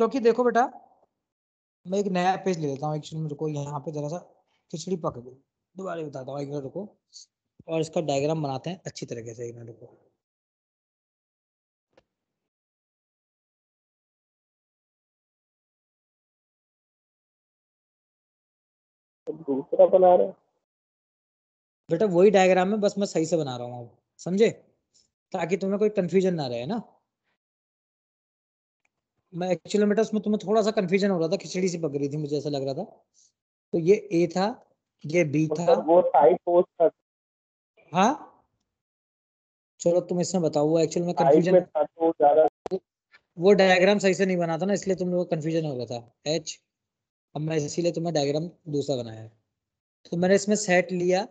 क्योंकि देखो बेटा, मैं एक नया पेज ले लेता हूँ एक्चुअली, मेरे को यहाँ पे जरा सा खिचड़ी पक गई, दोबारा बताता हूँ एक मिनट रुको, और इसका डायग्राम बनाते हैं अच्छी तरीके से, एक मिनट रुको। दूसरा बना रहे हैं। बेटा वही डायग्राम है, बस मैं सही से बना रहा हूँ, समझे, ताकि तुम्हें कोई कंफ्यूजन ना रहे ना। मैं एक्चुअली बेटा उसमें तुम्हें थोड़ा सा कंफ्यूजन हो रहा था, खिचड़ी सी पक रही थी, मुझे ऐसा लग रहा था। तो ये ए था, ये बी तो था, सर वो साइड पोस्ट था, हाँ, चलो तुम इसमें बताओ, वो एक्चुअल में साइड कंफ्यूजन, में था तो ज्यादा। वो डायग्राम सही से नहीं बना था ना, इसलिए तुम लोग कंफ्यूजन हो रहा था, एच, अब मैं इसीलिए तुम्हें डायग्राम दूसरा बनाया है। तो मैंने इसमें सेट लिया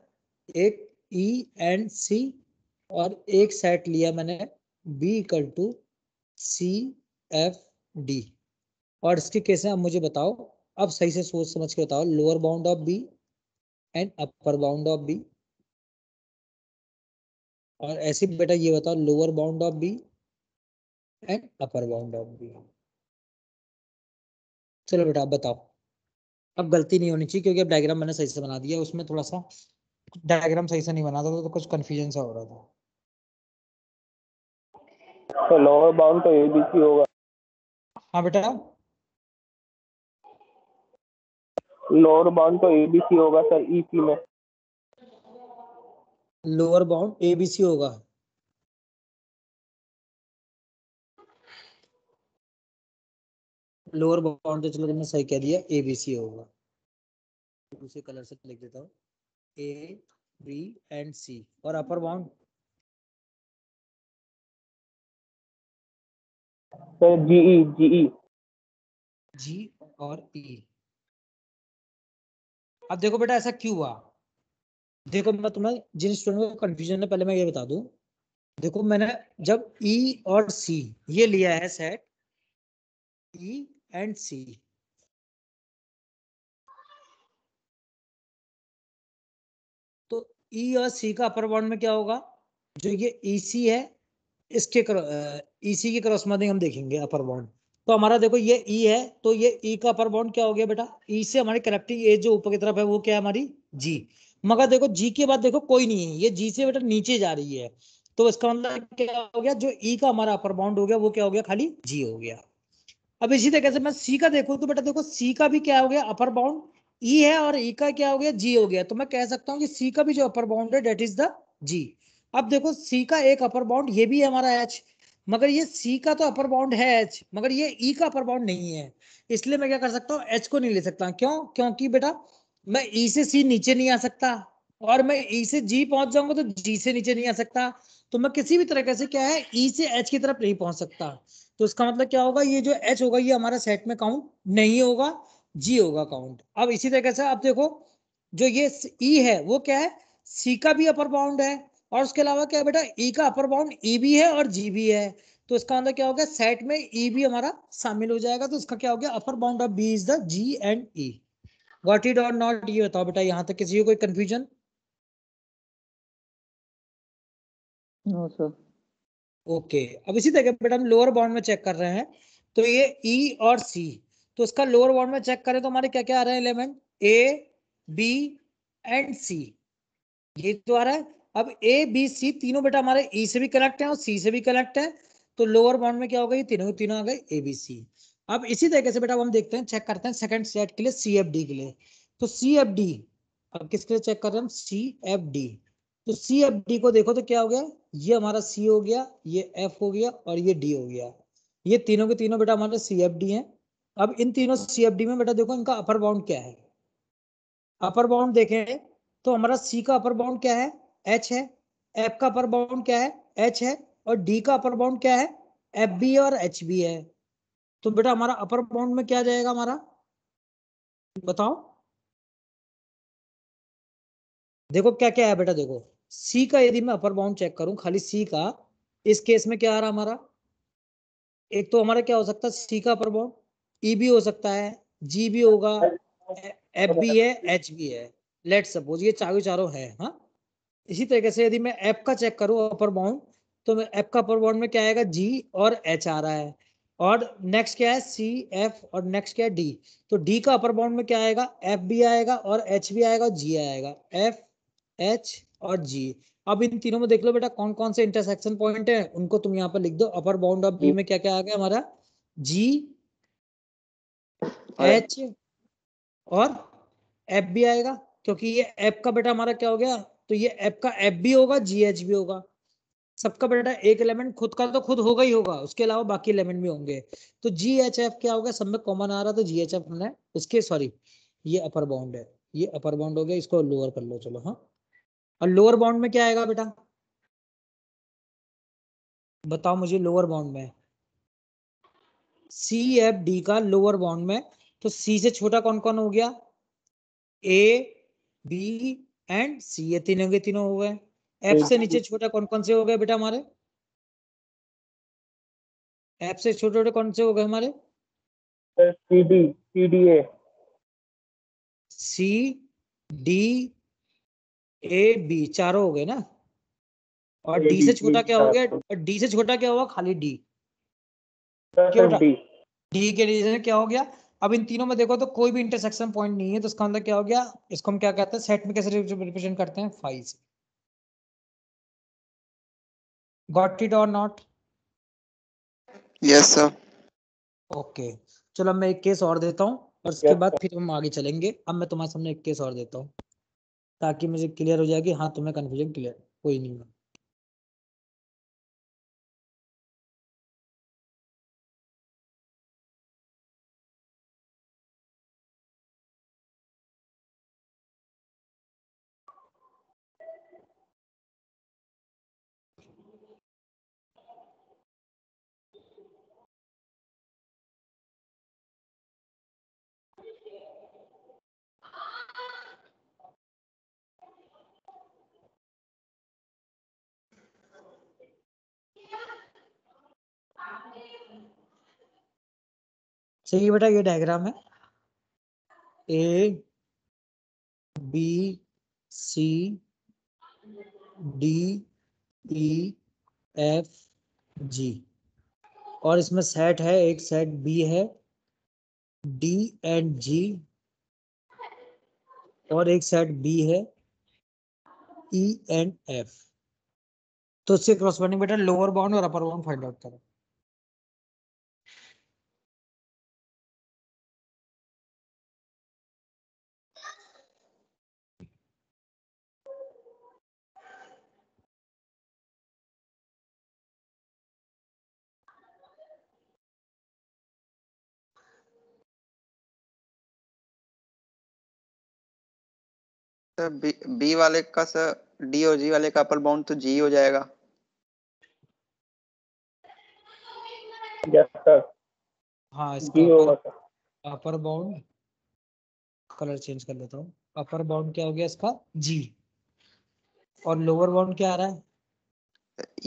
एक ई एंड सी, और एक सेट लिया मैंने B equal to C F D. और इसके केस में अब मुझे बताओ, अब सही से सोच समझ के बताओ, lower bound of B and upper bound of B, और ऐसे बेटा ये बताओ lower bound of B and upper bound of B. चलो बेटा अब बताओ, अब गलती नहीं होनी चाहिए, क्योंकि अब डायग्राम मैंने सही से बना दिया, उसमें थोड़ा सा डायग्राम सही से नहीं बना था तो कुछ कंफ्यूजन सा हो रहा था। तो लोअर बाउंड तो ABC होगा। हाँ बेटा, लोअर बाउंड तो ABC होगा सर EP में। लोअर बाउंड ABC होगा। लोअर बाउंड तो चलो तुमने सही कह दिया, ABC होगा। दूसरे कलर से लिख देता हूँ, A, B and C। और upper bound sir GE G और E। अब देखो बेटा ऐसा क्यों हुआ, देखो मैं तुम्हें जिन स्टूडेंट को कंफ्यूजन है पहले मैं ये बता दूं। देखो मैंने जब E और C ये लिया है सेट E एंड C, तो E और C का अपर बाउंड में क्या होगा, जो ये EC है इसके EC की क्रॉसमैचिंग हम देखेंगे अपर बाउंड। तो हमारा देखो ये E है, तो ये E का अपर बाउंड क्या हो गया बेटा, E से हमारी कनेक्टिंग एज जो ऊपर की तरफ है वो क्या है हमारी G। मगर देखो G के बाद देखो कोई नहीं है, ये G से बेटा नीचे जा रही है, तो इसका मतलब क्या हो गया, जो E का हमारा अपर बाउंड हो गया वो क्या हो गया, खाली G हो गया। अब इसी तरीके से मैं C का देखूं तो बेटा देखो C का भी क्या हो गया अपर बाउंड E है, और E का क्या हो गया G हो गया, तो मैं कह सकता हूं कि C का भी जो अपर बाउंड है डेट इज द G। अब देखो C का एक अपर बाउंड ये भी है हमारा H, मगर ये C का तो अपर बाउंड है H, मगर ये E का अपर बाउंड नहीं है, इसलिए मैं क्या कर सकता हूँ H को नहीं ले सकता। क्यों, क्योंकि बेटा मैं E से C नीचे नहीं आ सकता, और मैं E से G पहुंच जाऊंगा तो G से नीचे नहीं आ सकता, तो मैं किसी भी तरीके से क्या है E से H की तरफ नहीं पहुंच सकता। तो इसका मतलब क्या होगा, ये जो H होगा ये हमारा सेट में काउंट नहीं होगा, G होगा काउंट। अब इसी तरीके से आप देखो जो ये E है वो क्या है, C का भी अपर बाउंड है, और उसके अलावा क्या है बेटा E का अपर बाउंड E भी है और G भी है, तो इसका मतलब क्या हो गया सेट में E भी हमारा शामिल हो जाएगा, तो इसका क्या हो गया अपर bound of B is the G and E। Got it or not, ये बताओ बेटा यहाँ तक किसी को कोई कंफ्यूजन? No sir. ओके, अब इसी तरह बेटा हम लोअर बाउंड में चेक कर रहे हैं, तो ये E और C, तो इसका लोअर बाउंड में चेक करें तो हमारे क्या क्या आ रहे हैं element, A B and C, ये तो आ रहा है। अब A B C तीनों बेटा हमारे E से भी कनेक्ट है और C से भी कनेक्ट है, तो लोअर बाउंड में क्या होगा, ये तीनों तीनों आ गए A B C। अब इसी तरीके से बेटा हम देखते हैं, चेक करते हैं सेकंड सेट के लिए CFD के लिए, तो CFD अब किसके लिए चेक कर रहे हैं हम, CFD। तो CFD को देखो तो क्या हो गया, ये हमारा C हो गया, ये F हो गया और ये D हो गया, ये तीनों के तीनों बेटा हमारे CFD हैं। अब इन तीनों CFD में बेटा देखो इनका अपर बाउंड क्या है, अपर बाउंड देखें तो हमारा C का अपर बाउंड क्या है, H है, F का अपर बाउंड क्या है, H है, और D का अपर बाउंड क्या है, F भी है और H भी है। तो बेटा हमारा अपर बाउंड में क्या जाएगा हमारा, बताओ। देखो क्या क्या है बेटा, देखो C का यदि मैं अपर बाउंड चेक करूं खाली C का, इस केस में क्या आ रहा हमारा, एक तो हमारा क्या हो सकता है C का अपर बाउंड E भी हो सकता है, G भी होगा, F भी है, H भी है, लेट सपोज ये चारों चारों है। हाँ, इसी तरीके से यदि मैं F का चेक करूं अपर बाउंड, तो मैं F का अपर बाउंड में क्या आएगा, G और H आ रहा है, और नेक्स्ट क्या है C F, और नेक्स्ट क्या है D, तो D का अपर बाउंड में क्या आएगा, F भी आएगा और H भी आएगा और G आएगा, F H और G। अब इन तीनों में देख लो बेटा कौन कौन से इंटरसेक्शन पॉइंट है, उनको तुम यहाँ पर लिख दो। अपर बाउंड ऑफ B में क्या क्या आ गया हमारा, G H और F भी आएगा, क्योंकि ये F का बेटा हमारा क्या हो गया, तो ये F का F भी होगा G H भी होगा, सबका बेटा एक एलिमेंट खुद का तो खुद होगा ही होगा, उसके अलावा बाकी एलिमेंट भी होंगे, तो जी एच एफ क्या होगा, सब में कॉमन आ रहा, तो जी एच एफ हमने उसके सॉरी ये अपर बाउंड है, ये अपर बाउंड हो गया, इसको लोअर कर लो चलो। हाँ, और लोअर बाउंड में क्या आएगा बेटा, बताओ मुझे लोअर बाउंड में, सी एफ डी का लोअर बाउंड में, तो सी से छोटा कौन कौन हो गया, ए बी एंड सी, ये तीनों के तीनों हो गए। एफ से नीचे छोटा कौन कौन से हो गए बेटा हमारे, एफ से छोटे छोटे कौन से हो गए हमारे, CDA C D A B चारों हो गए ना, और डी से छोटा क्या हो गया, और डी से छोटा क्या हुआ, खाली डी, क्यों बेटा, D डी के रीजन क्या हो गया। अब इन तीनों में देखो तो कोई भी इंटरसेक्शन पॉइंट नहीं है, तो इसका मतलब क्या हो गया, इसको हम क्या कहते हैं सेट में कैसे रिप्रेजेंट करते हैं, 5 से। Got it or not? Yes sir. Okay, चलो अब मैं एक केस और देता हूँ और उसके Yes, बाद sir. फिर हम आगे चलेंगे। अब मैं तुम्हारे सामने एक केस और देता हूँ ताकि मुझे क्लियर हो जाए कि हाँ तुम्हें कन्फ्यूजन क्लियर कोई नहीं है। चलिए बेटा, ये डायग्राम है A B C D E F G, और इसमें सेट है, एक सेट बी है डी एंड जी, और एक सेट बी है ई एंड एफ। तो इससे क्रॉसवर्डिंग बेटा लोअर बाउंड और अपर बाउंड फाइंड आउट करो। सर बी वाले का सर डी और जी वाले का अपर बाउंड तो जी हो जाएगा। Yes, sir. हाँ, इसका जी होगा sir. Upper bound, colour change कर लेता हूँ, अपर बाउंड क्या हो गया इसका जी, और लोअर बाउंड क्या आ रहा है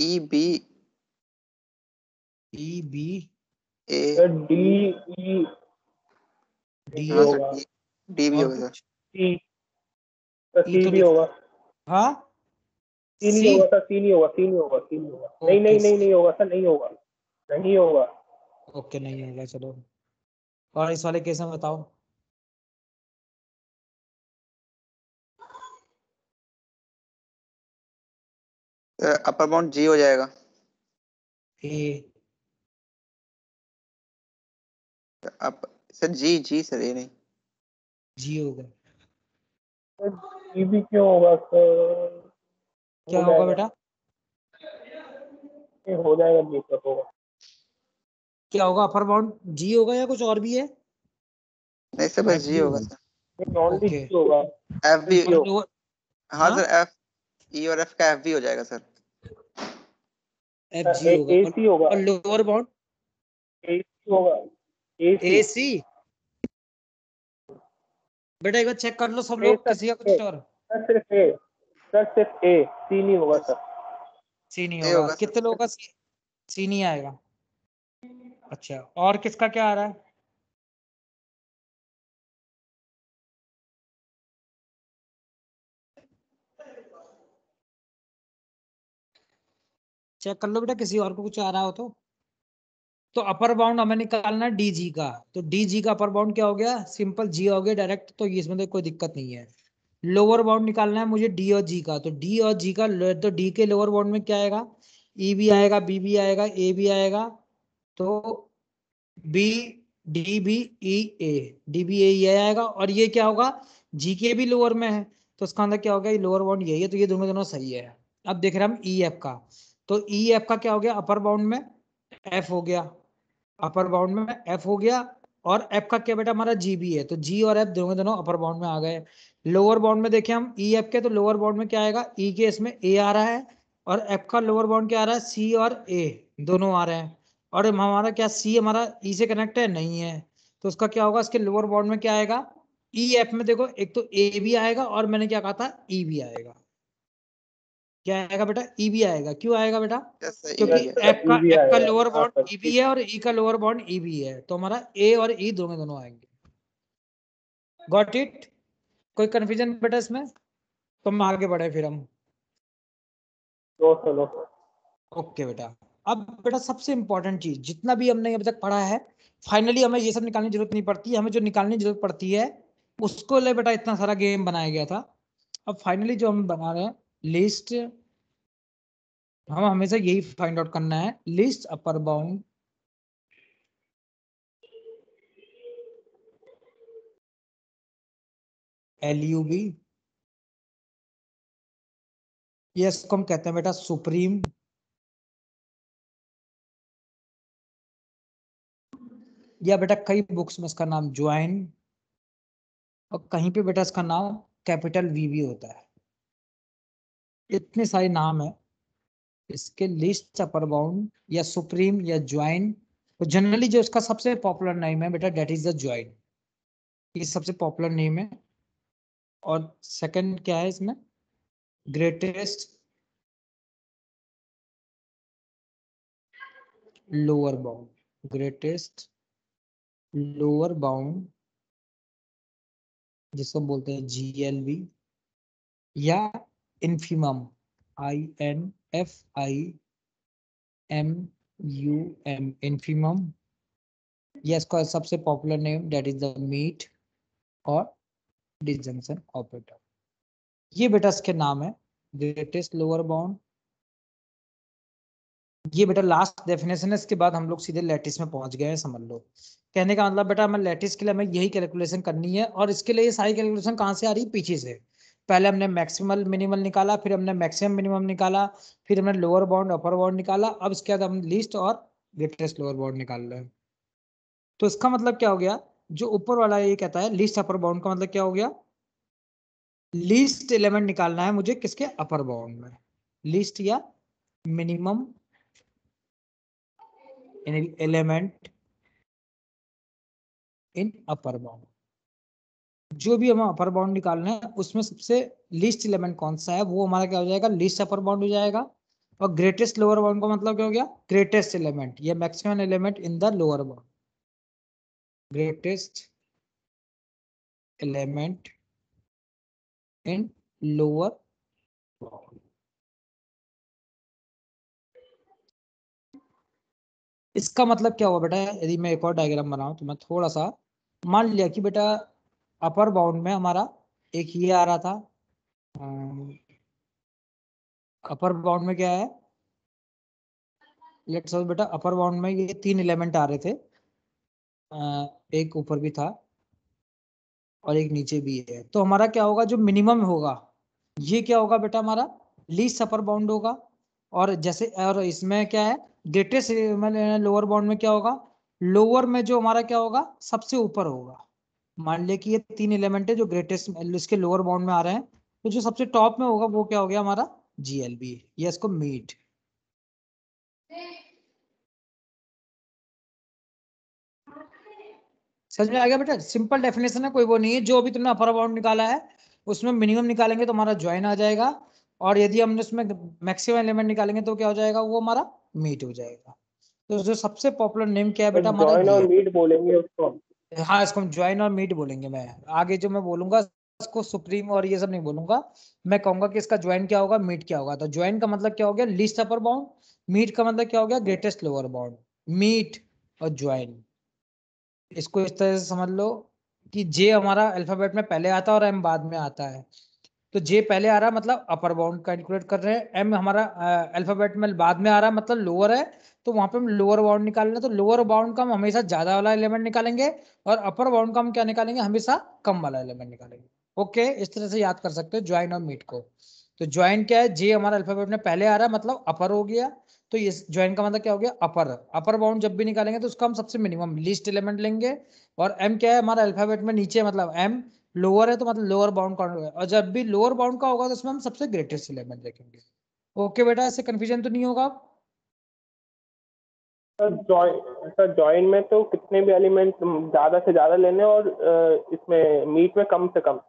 E B E B A. Sir D E D D हाँ होगा. सर डी भी और होगा सर। कुछ सी सर ई सी तो भी लिख, होगा. हाँ सी नहीं सी, होगा सर. सी नहीं होगा. सी नहीं होगा. सी नहीं होगा. नहीं ओके नहीं नहीं नहीं होगा सर. नहीं होगा. नहीं होगा. ओके, नहीं होगा, चलो। और इस वाले केस में बताओ। अपर बाउंड जी हो जाएगा। ए अप सर जी जी सर ये नहीं। जी होगा, सर जी भी क्यों होगा सर. क्या हो होगा जाएगा. बेटा, ये हो जाएगा. जी सर होगा. क्या होगा, अपर बाउंड जी होगा या कुछ और भी है, नहीं सर बस एफ जी भी होगा होगा, सर। ये ओनली ओके, जी होगा. एफ भी। जी और होगा. लोअर, हाँ हाँ सर एफ ई और एफ का एफ भी हो जाएगा सर। एफ जी होगा, ए सी होगा. और लोअर बाउंड ए सी होगा. ए सी. ए सी। बेटा एक बार चेक कर लो सब ए लोग, सर. किसी का ए कुछ और सर सिर्फ ए. सर सिर्फ ए. सी नहीं होगा सर. सी नहीं ए होगा, होगा कितने लोगों सर। का सी नहीं आएगा। अच्छा, और किसका क्या आ रहा है, चेक कर लो बेटा, किसी और को कुछ आ रहा हो तो अपर बाउंड हमें निकालना है डी जी का, तो डी जी का अपर बाउंड क्या हो गया, सिंपल जी हो गया डायरेक्ट, तो इसमें तो कोई दिक्कत नहीं है। लोअर बाउंड निकालना है मुझे डी और जी का, तो डी और जी का, तो डी के लोअर बाउंड में क्या आएगा, ई भी आएगा, बी भी आएगा, ए भी आएगा, तो बी डी बी ई ए, डी बी ए ये आएगा, और ये क्या होगा, जी के भी लोअर में है, तो उसका अंदर क्या होगा, ये लोअर बाउंड यही है, तो ये दोनों दोनों सही है। अब देख रहे हैं हम ई एफ का, तो ई एफ का क्या हो गया, अपर बाउंड में एफ हो गया, अपर बाउंड में एफ हो गया, और एफ का क्या बेटा हमारा जी भी है, तो जी और एफ दोनों दोनों अपर बाउंड में आ गए। लोअर बाउंड में देखें हम ई एफ के, तो लोअर बाउंड में क्या आएगा, ई के इसमें ए आ रहा है, और एफ का लोअर बाउंड क्या आ रहा है, सी और ए दोनों आ रहे हैं, और हमारा क्या सी हमारा ई से कनेक्ट है, नहीं है, तो उसका क्या होगा, इसके लोअर बाउंड में क्या आएगा, ई एफ में देखो एक तो ए भी आएगा, और मैंने क्या कहा था ई भी आएगा, क्या आएगा बेटा, ई भी आएगा, क्यों आएगा बेटा, यस सर ई क्योंकि भी है। सर ई भी एफ का आएगा. लोअर हाँ बाउंड सर. ई भी है और ई का लोअर बाउंड ई भी है, तो हमारा ए और ई दोनों दोनों आएंगे। गॉट इट, कोई कंफ्यूजन बेटा इसमें, तो हम आगे बढ़े फिर हम। No sir. No sir. Okay बेटा, अब बेटा सबसे इंपॉर्टेंट चीज, जितना भी हमने अभी तक पढ़ा है, फाइनली हमें ये सब निकालने की जरूरत नहीं पड़ती, हमें जो निकालने की जरूरत पड़ती है उसको ले बेटा, इतना सारा गेम बनाया गया था। अब फाइनली जो हम बना रहे हैं लिस्ट, हम हमेशा यही फाइंड आउट करना है, लिस्ट अपर बाउंड LUB, ये इसको हम कहते हैं बेटा सुप्रीम, या बेटा कई बुक्स में इसका नाम ज्वाइन, और कहीं पे बेटा इसका नाम कैपिटल VB होता है। इतने सारे नाम है इसके, लिस्ट, अपर बाउंड या सुप्रीम या ज्वाइन। तो जनरली जो इसका सबसे पॉपुलर नेम है बेटा दैट इज द ज्वाइन, ये सबसे पॉपुलर नेम है। और सेकंड क्या है इसमें, greatest lower bound, greatest lower bound जिसको बोलते हैं GLB, या इन्फीमम INFIMUM, इन्फीमम, या इसका सबसे popular name that is the meet और डिसजंक्शन ऑपरेटर। ये बेटा इसके नाम है ग्रेटेस्ट लोअर बाउंड। ये बेटा लास्ट डेफिनेशन है, इसके बाद हम लोग सीधे लैटिस में पहुंच गए हैं, समझ लो। कहने का मतलब बेटा हमें लैटिस के लिए हमें यही कैलकुलेशन करनी है, और इसके लिए ये सारी कैलकुलेशन कहाँ से आ रही है, पीछे से। पहले हमने मैक्सिमल मिनिमल निकाला, फिर हमने मैक्सिमम मिनिमम निकाला, फिर हमने लोअर बाउंड अपर बाउंड निकाला, अब इसके बाद हम लिस्ट और ग्रेटेस्ट लोअर बाउंड निकाल रहे हैं। तो इसका मतलब क्या हो गया, जो ऊपर वाला ये कहता है लिस्ट अपर बाउंड का मतलब क्या हो गया, लीस्ट एलिमेंट निकालना है मुझे किसके, अपर बाउंड में, लिस्ट या minimum element in upper bound. जो भी हमें अपर बाउंड निकालना है उसमें सबसे लीस्ट एलिमेंट कौन सा है, वो हमारा क्या हो जाएगा, लीस्ट अपर बाउंड हो जाएगा। और ग्रेटेस्ट लोअर बाउंड का मतलब क्या हो गया, ग्रेटेस्ट एलिमेंट या maximum element in the lower bound, greatest element in lower bound. इसका मतलब क्या हुआ बेटा, यदि मैं एक और डायग्राम बनाऊं तो मैं थोड़ा सा, मान लिया कि बेटा अपर बाउंड में हमारा एक ये आ रहा था, अपर बाउंड में क्या है, लेट्स सपोज बेटा अपर बाउंड में ये 3 एलिमेंट आ रहे थे, एक ऊपर भी था और एक नीचे भी है। तो हमारा क्या होगा, जो मिनिमम होगा ये क्या होगा बेटा, हमारा लीस्ट अपर बाउंड होगा। और जैसे और इसमें क्या है, ग्रेटेस्ट लोअर बाउंड में क्या होगा, लोअर में जो हमारा क्या होगा, सबसे ऊपर होगा। मान लिया कि ये 3 एलिमेंट है जो ग्रेटेस्ट इसके लोअर बाउंड में आ रहे हैं, तो जो सबसे टॉप में होगा वो क्या हो गया हमारा GLB, या इसको मीट। समझ में आ गया बेटा, सिंपल डेफिनेशन है, कोई वो नहीं है। जो अभी तुमने अपर बाउंड निकाला है उसमें मिनिमम निकालेंगे तो हमारा ज्वाइन आ जाएगा, और यदि हमने उसमें मैक्सिमम एलिमेंट निकालेंगे तो क्या हो जाएगा, वो हमारा मीट हो जाएगा। तो जो सबसे पॉपुलर नेम क्या है बेटा हमारा, जॉइन ये और मीट बोलेंगे उसको हम। हाँ, इसको हम ज्वाइन और मीट बोलेंगे। मैं आगे जो मैं बोलूंगा इसको सुप्रीम और ये सब नहीं बोलूंगा, मैं कहूंगा कि इसका ज्वाइन क्या होगा, मीट क्या होगा। तो ज्वाइन का मतलब क्या हो गया, लीस्ट अपर बाउंड, मीट का मतलब क्या हो गया, ग्रेटेस्ट लोअर बाउंड। मीट और ज्वाइन, इसको इस तरह से समझ लो कि जे हमारा अल्फाबेट में पहले आता है और एम बाद में आता है। तो जे पहले आ रहा है मतलब अपर बाउंड कैलकुलेट कर रहे हैं, एम हमारा अल्फाबेट में बाद में आ रहा है मतलब लोअर है, तो वहां पे हम लोअर बाउंड निकाल रहे हैं। तो लोअर बाउंड का हम हमेशा ज्यादा वाला एलिमेंट निकालेंगे, और अपर बाउंड का हम क्या निकालेंगे, हमेशा कम वाला एलिमेंट निकालेंगे। ओके, इस तरह से याद कर सकते हो ज्वाइन और मीट को। तो ज्वाइन क्या है, जे हमारा अल्फाबेट में पहले आ रहा है मतलब अपर हो गया, तो ये ज्वाइन का मतलब क्या हो गया, अपर। अपर बाउंड जब भी निकालेंगे तो उसका हम सबसे मिनिमम लीस्ट एलिमेंट लेंगे। और एम क्या है, हमारा अल्फाबेट में नीचे मतलब एम लोअर है तो मतलब लोअर बाउंड का, और जब भी लोअर बाउंड का होगा तो उसमें हम सबसे ग्रेटेस्ट एलिमेंट देखेंगे। ओके बेटा, ऐसे कंफ्यूजन तो नहीं होगा। सर जॉइन में तो कितने भी एलिमेंट ज्यादा से ज्यादा लेने, और इसमें मीट में कम से कम।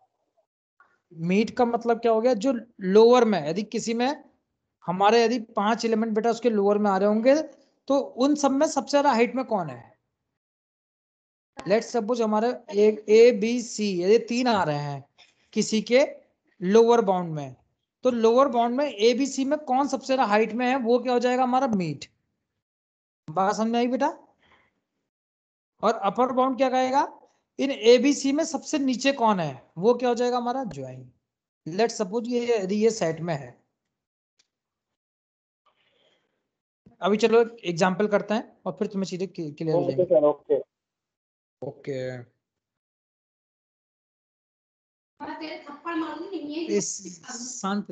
मीट का मतलब क्या हो गया, जो लोअर में यदि किसी में हमारे यदि 5 एलिमेंट बेटा उसके लोअर में आ रहे होंगे, तो उन सब में सबसे ज्यादा हाइट में कौन है। लेट्स सपोज हमारे एक ABC यदि 3 आ रहे हैं किसी के लोअर बाउंड में, तो लोअर बाउंड में ABC में कौन सबसे ज्यादा हाइट में है, वो क्या हो जाएगा हमारा मीट। बात समझ में आई बेटा। और अपर बाउंड क्या कहेगा, इन ABC में सबसे नीचे कौन है, वो क्या हो जाएगा हमारा ज्वाइन। लेट्स सपोज ये सेट में है। अभी चलो एग्जांपल करते हैं और फिर तुम्हें चीजें क्लियर हो ओके जाएंगी। Sir, okay. ओके, इस शांत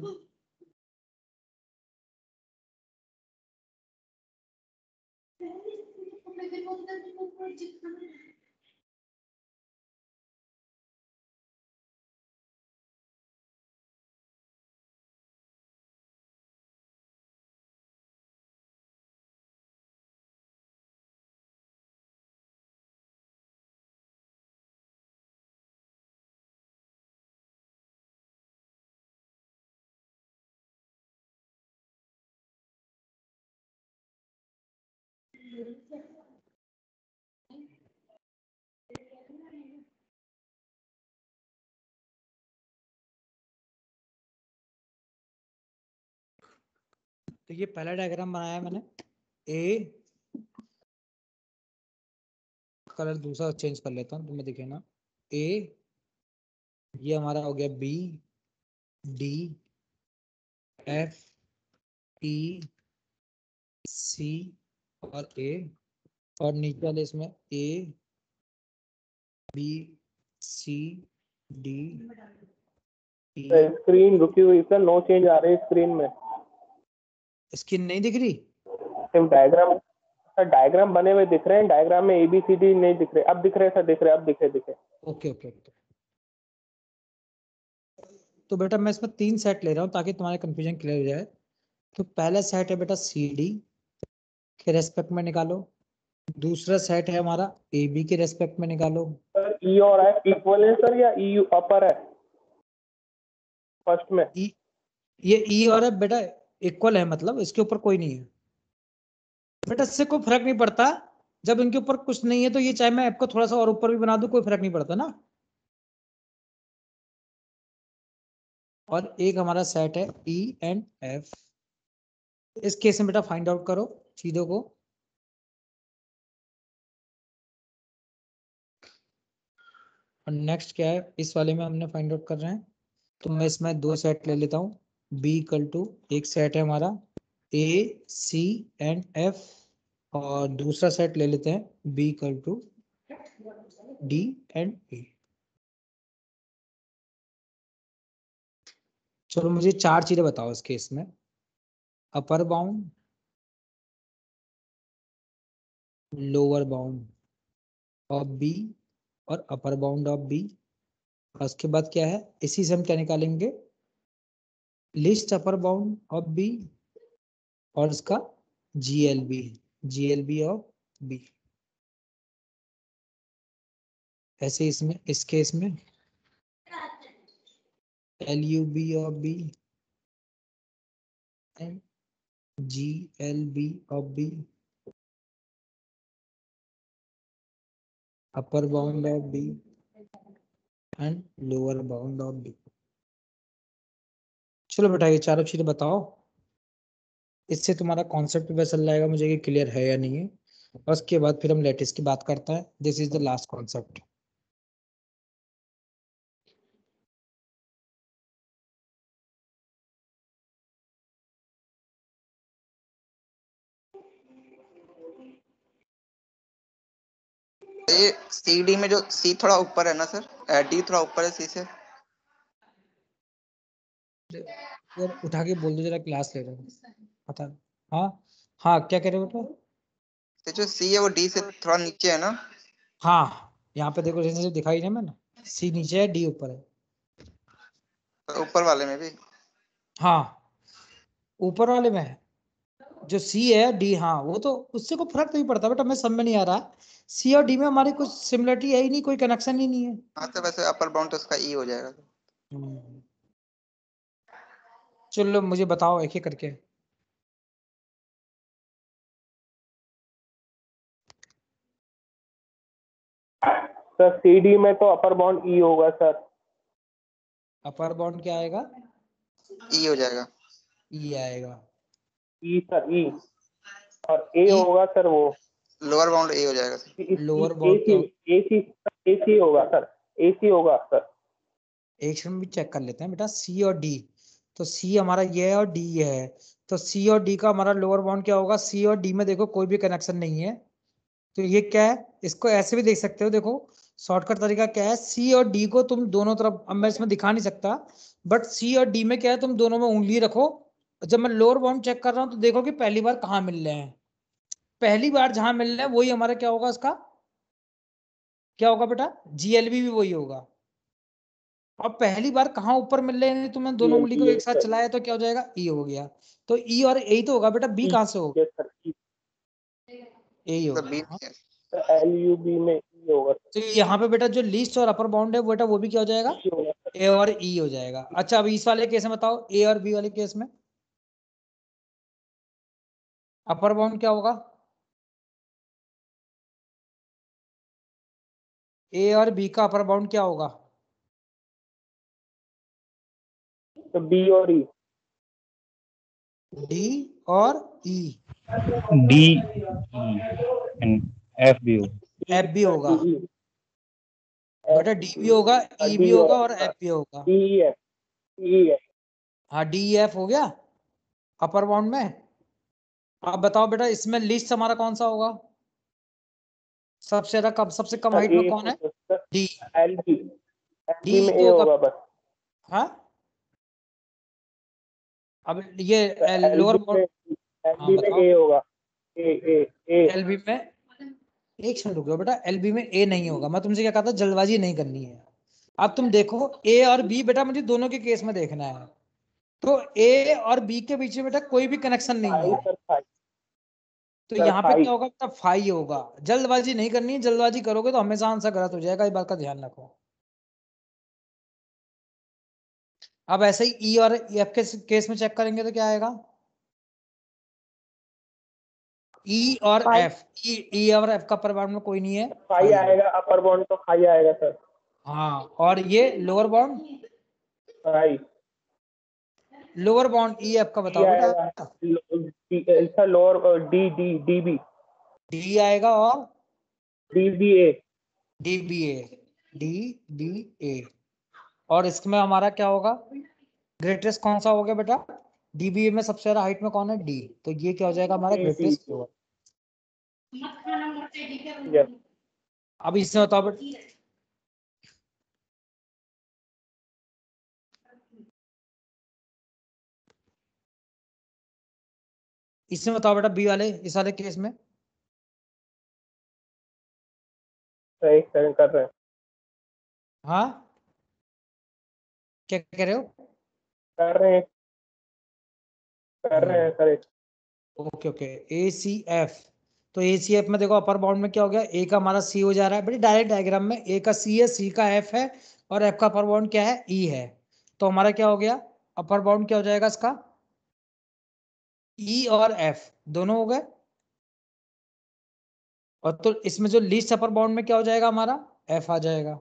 तो ये पहला डायग्राम बनाया मैंने ए कलर दूसरा चेंज कर लेता हूँ, तुम्हें दिखे ना। ए ये हमारा हो गया B D F E C और ए, और नीचे वाले इसमें A B C D E. Screen रुकी हुई सर, नो चेंज आ रही है स्क्रीन में। स्क्रीन नहीं दिख रही? सिर्फ डायग्राम सर, डायग्राम बने हुए दिख रहे हैं, डायग्राम में ABCD नहीं दिख रहे। अब दिख रहे सर, दिख रहे, अब दिखे। Okay okay. तो बेटा मैं इसमें 3 सेट ले रहा हूँ ताकि तुम्हारे कंफ्यूजन क्लियर हो जाए। तो पहला सेट है बेटा CD के रेस्पेक्ट में निकालो, दूसरा सेट है हमारा AB के रेस्पेक्ट में निकालो। सर E और F इक्वल है सर, या EU अपर है फर्स्ट में? ये E और F बेटा इक्वल है, मतलब इसके ऊपर कोई नहीं है बेटा, इससे कोई फर्क नहीं पड़ता। जब इनके ऊपर कुछ नहीं है तो ये चाहे मैं F को थोड़ा सा और ऊपर भी बना दूं, कोई फर्क नहीं पड़ता ना। और एक हमारा सेट है E एंड F। इस केस में बेटा फाइंड आउट करो चीजों को। और नेक्स्ट क्या है, इस वाले में हमने फाइंड आउट कर रहे हैं। तो मैं इसमें 2 सेट ले लेता हूँ। B इक्वल टू, एक सेट है हमारा A C एंड F, और दूसरा सेट ले लेते हैं B equal to D and A। चलो मुझे 4 चीजें बताओ इस केस में। Upper bound, lower bound of B और अपर बाउंड ऑफ B। और उसके बाद क्या है, इसी से हम क्या निकालेंगे, list upper bound of B और इसका GLB ऑफ B। ऐसे इसमें इस केस में LUB of B and GLB of B, upper bound of B and lower bound of B। चलो बेटा ये चारों चीजें बताओ, इससे तुम्हारा कॉन्सेप्ट भी चल जाएगा मुझे कि क्लियर है या नहीं है। और उसके बाद फिर हम लेटिस की बात करते हैं। This is the last concept. ये CD में जो C थोड़ा ऊपर है ना सर, D थोड़ा ऊपर है C से। यार उठा के बोल दो जरा, क्लास ले रहे हैं पता। हाँ हाँ, क्या कह रहे हो बेटा? ये जो C है वो D से थोड़ा नीचे है ना? हाँ यहाँ पे देखो, जैसे दिखाई नहीं मैंने, C नीचे है D ऊपर है। तो ऊपर वाले में भी? हाँ ऊपर वाले में है, जो C है D, हाँ वो तो उससे कोई फर्क नहीं पड़ता बेटा, मैं समझ में नहीं आ रहा। C और D में हमारी कुछ सिमिलरिटी है ही नहीं, कोई कनेक्शन ही नहीं है। हाँ तो वैसे अपर बाउंड तो उसका E हो जाएगा। चलो मुझे बताओ एक एक करके। सर CD में तो अपर बाउंड E होगा सर। अपर बाउंड क्या आएगा? E हो जाएगा। E आएगा। E sir, E। और A होगा सर वो लोअर बाउंड A हो जाएगा सर। लोअर बाउंड AC होगा सर, AC होगा सर। एक सेकंड भी चेक कर लेते हैं बेटा। C और D, तो C हमारा ये है और D ये है, तो C और D का हमारा लोअर बाउंड क्या होगा? C और D में देखो कोई भी कनेक्शन नहीं है, तो ये क्या है, इसको ऐसे भी देख सकते हो। देखो शॉर्टकट तरीका क्या है, सी और डी को तुम दोनों तरफ, अब मैं इसमें दिखा नहीं सकता, बट सी और डी में क्या है, तुम दोनों में उंगली रखो। जब मैं लोअर बाउंड चेक कर रहा हूँ तो देखो कि पहली बार कहाँ मिल रहे हैं, पहली बार जहां मिल रहे हैं वही हमारा क्या होगा, इसका क्या होगा बेटा, जीएलबी भी वही होगा। और पहली बार कहाँ ऊपर मिल रहे हैं, तुमने दोनों उंगली को एक साथ चलाया तो क्या हो जाएगा, ई हो गया। तो ई और ए तो होगा बेटा, बी कहाँ से होगा, यस सर, ए ही तो होगा। बी हाँ। LUB में E होगा तो यहाँ पे बेटा जो लीस्ट और अपर बाउंड है बेटा वो भी क्या हो जाएगा, E होगा सर। ए और ई हो जाएगा। अच्छा अब इस वाले केस में बताओ, ए और बी वाले केस में अपर बाउंड क्या होगा, ए और बी का अपर बाउंड क्या होगा, तो B और E, डी और ई, डी एंड एफ भी होगा। एफ भी होगा DE, बेटा, डी भी होगा, ई भी होगा और एफ भी होगा। DEF, DEF, हाँ डी एफ हो गया अपर बाउंड में। आप बताओ बेटा इसमें लिस्ट हमारा कौन सा होगा, सबसे ज्यादा कम, सबसे कम हाइट में कौन है, डी, LB, डी LB में A तो होगा बस। हाँ अब ये LB लोअर में बाउंड, हाँ LB में बताओ, A होगा, A एलबी में, एक सेकंड रुको बेटा, एलबी में ए नहीं होगा, मैं तुमसे क्या कहा था, जल्दबाजी नहीं करनी है। अब तुम देखो ए और बी बेटा, मुझे दोनों के केस में देखना है, तो ए और बी के बीच में बेटा कोई भी कनेक्शन नहीं फाइव है, सर, फाइव तो सर, यहाँ पे फाइव। क्या होगा बेटा, फाई होगा। जल्दबाजी नहीं करनी है, जल्दबाजी करोगे तो हमेशा आंसर गलत हो जाएगा, इस बात का ध्यान रखो। अब ऐसे ही ई और एफ के केस में चेक करेंगे तो क्या आएगा, ई और फाइव। एफ, ई और एफ का परिमाण में कोई नहीं है, फाइव फाई आएगा, अपर बाउंड तो फाइव आएगा सर, हाँ, और ये lower bound, five lower bound E F का डी बताओ आएगा, बेटा, सर लोअर DB, डी आएगा और DBA, डी बी ए, और इसमें हमारा क्या होगा, ग्रेटेस्ट कौन सा हो गया बेटा, डीबीए में सबसे ज्यादा हाइट में कौन है, डी, तो ये क्या हो जाएगा हमारा ग्रेटेस्ट लोअर। यस अब इसमें बताओ बेटा, इसमें बताओ बेटा बी वाले, इस वाले केस में, सही सर, कर रहे हैं। हाँ क्या कह रहे हो, कर रहे हैं सर। ओके ओके, ए सी एफ, तो ए सी एफ में देखो अपर बाउंड में क्या हो गया, ए का हमारा सी हो जा रहा है बेटे, डायरेक्ट डायग्राम में ए का सी है, सी का एफ है, और एफ का अपर बाउंड क्या है, ई है, तो हमारा क्या हो गया, अपर बाउंड क्या हो जाएगा इसका, ई और एफ दोनों हो गए। और तो इसमें जो लीस्ट अपर बाउंड में क्या हो जाएगा हमारा, एफ आ जाएगा।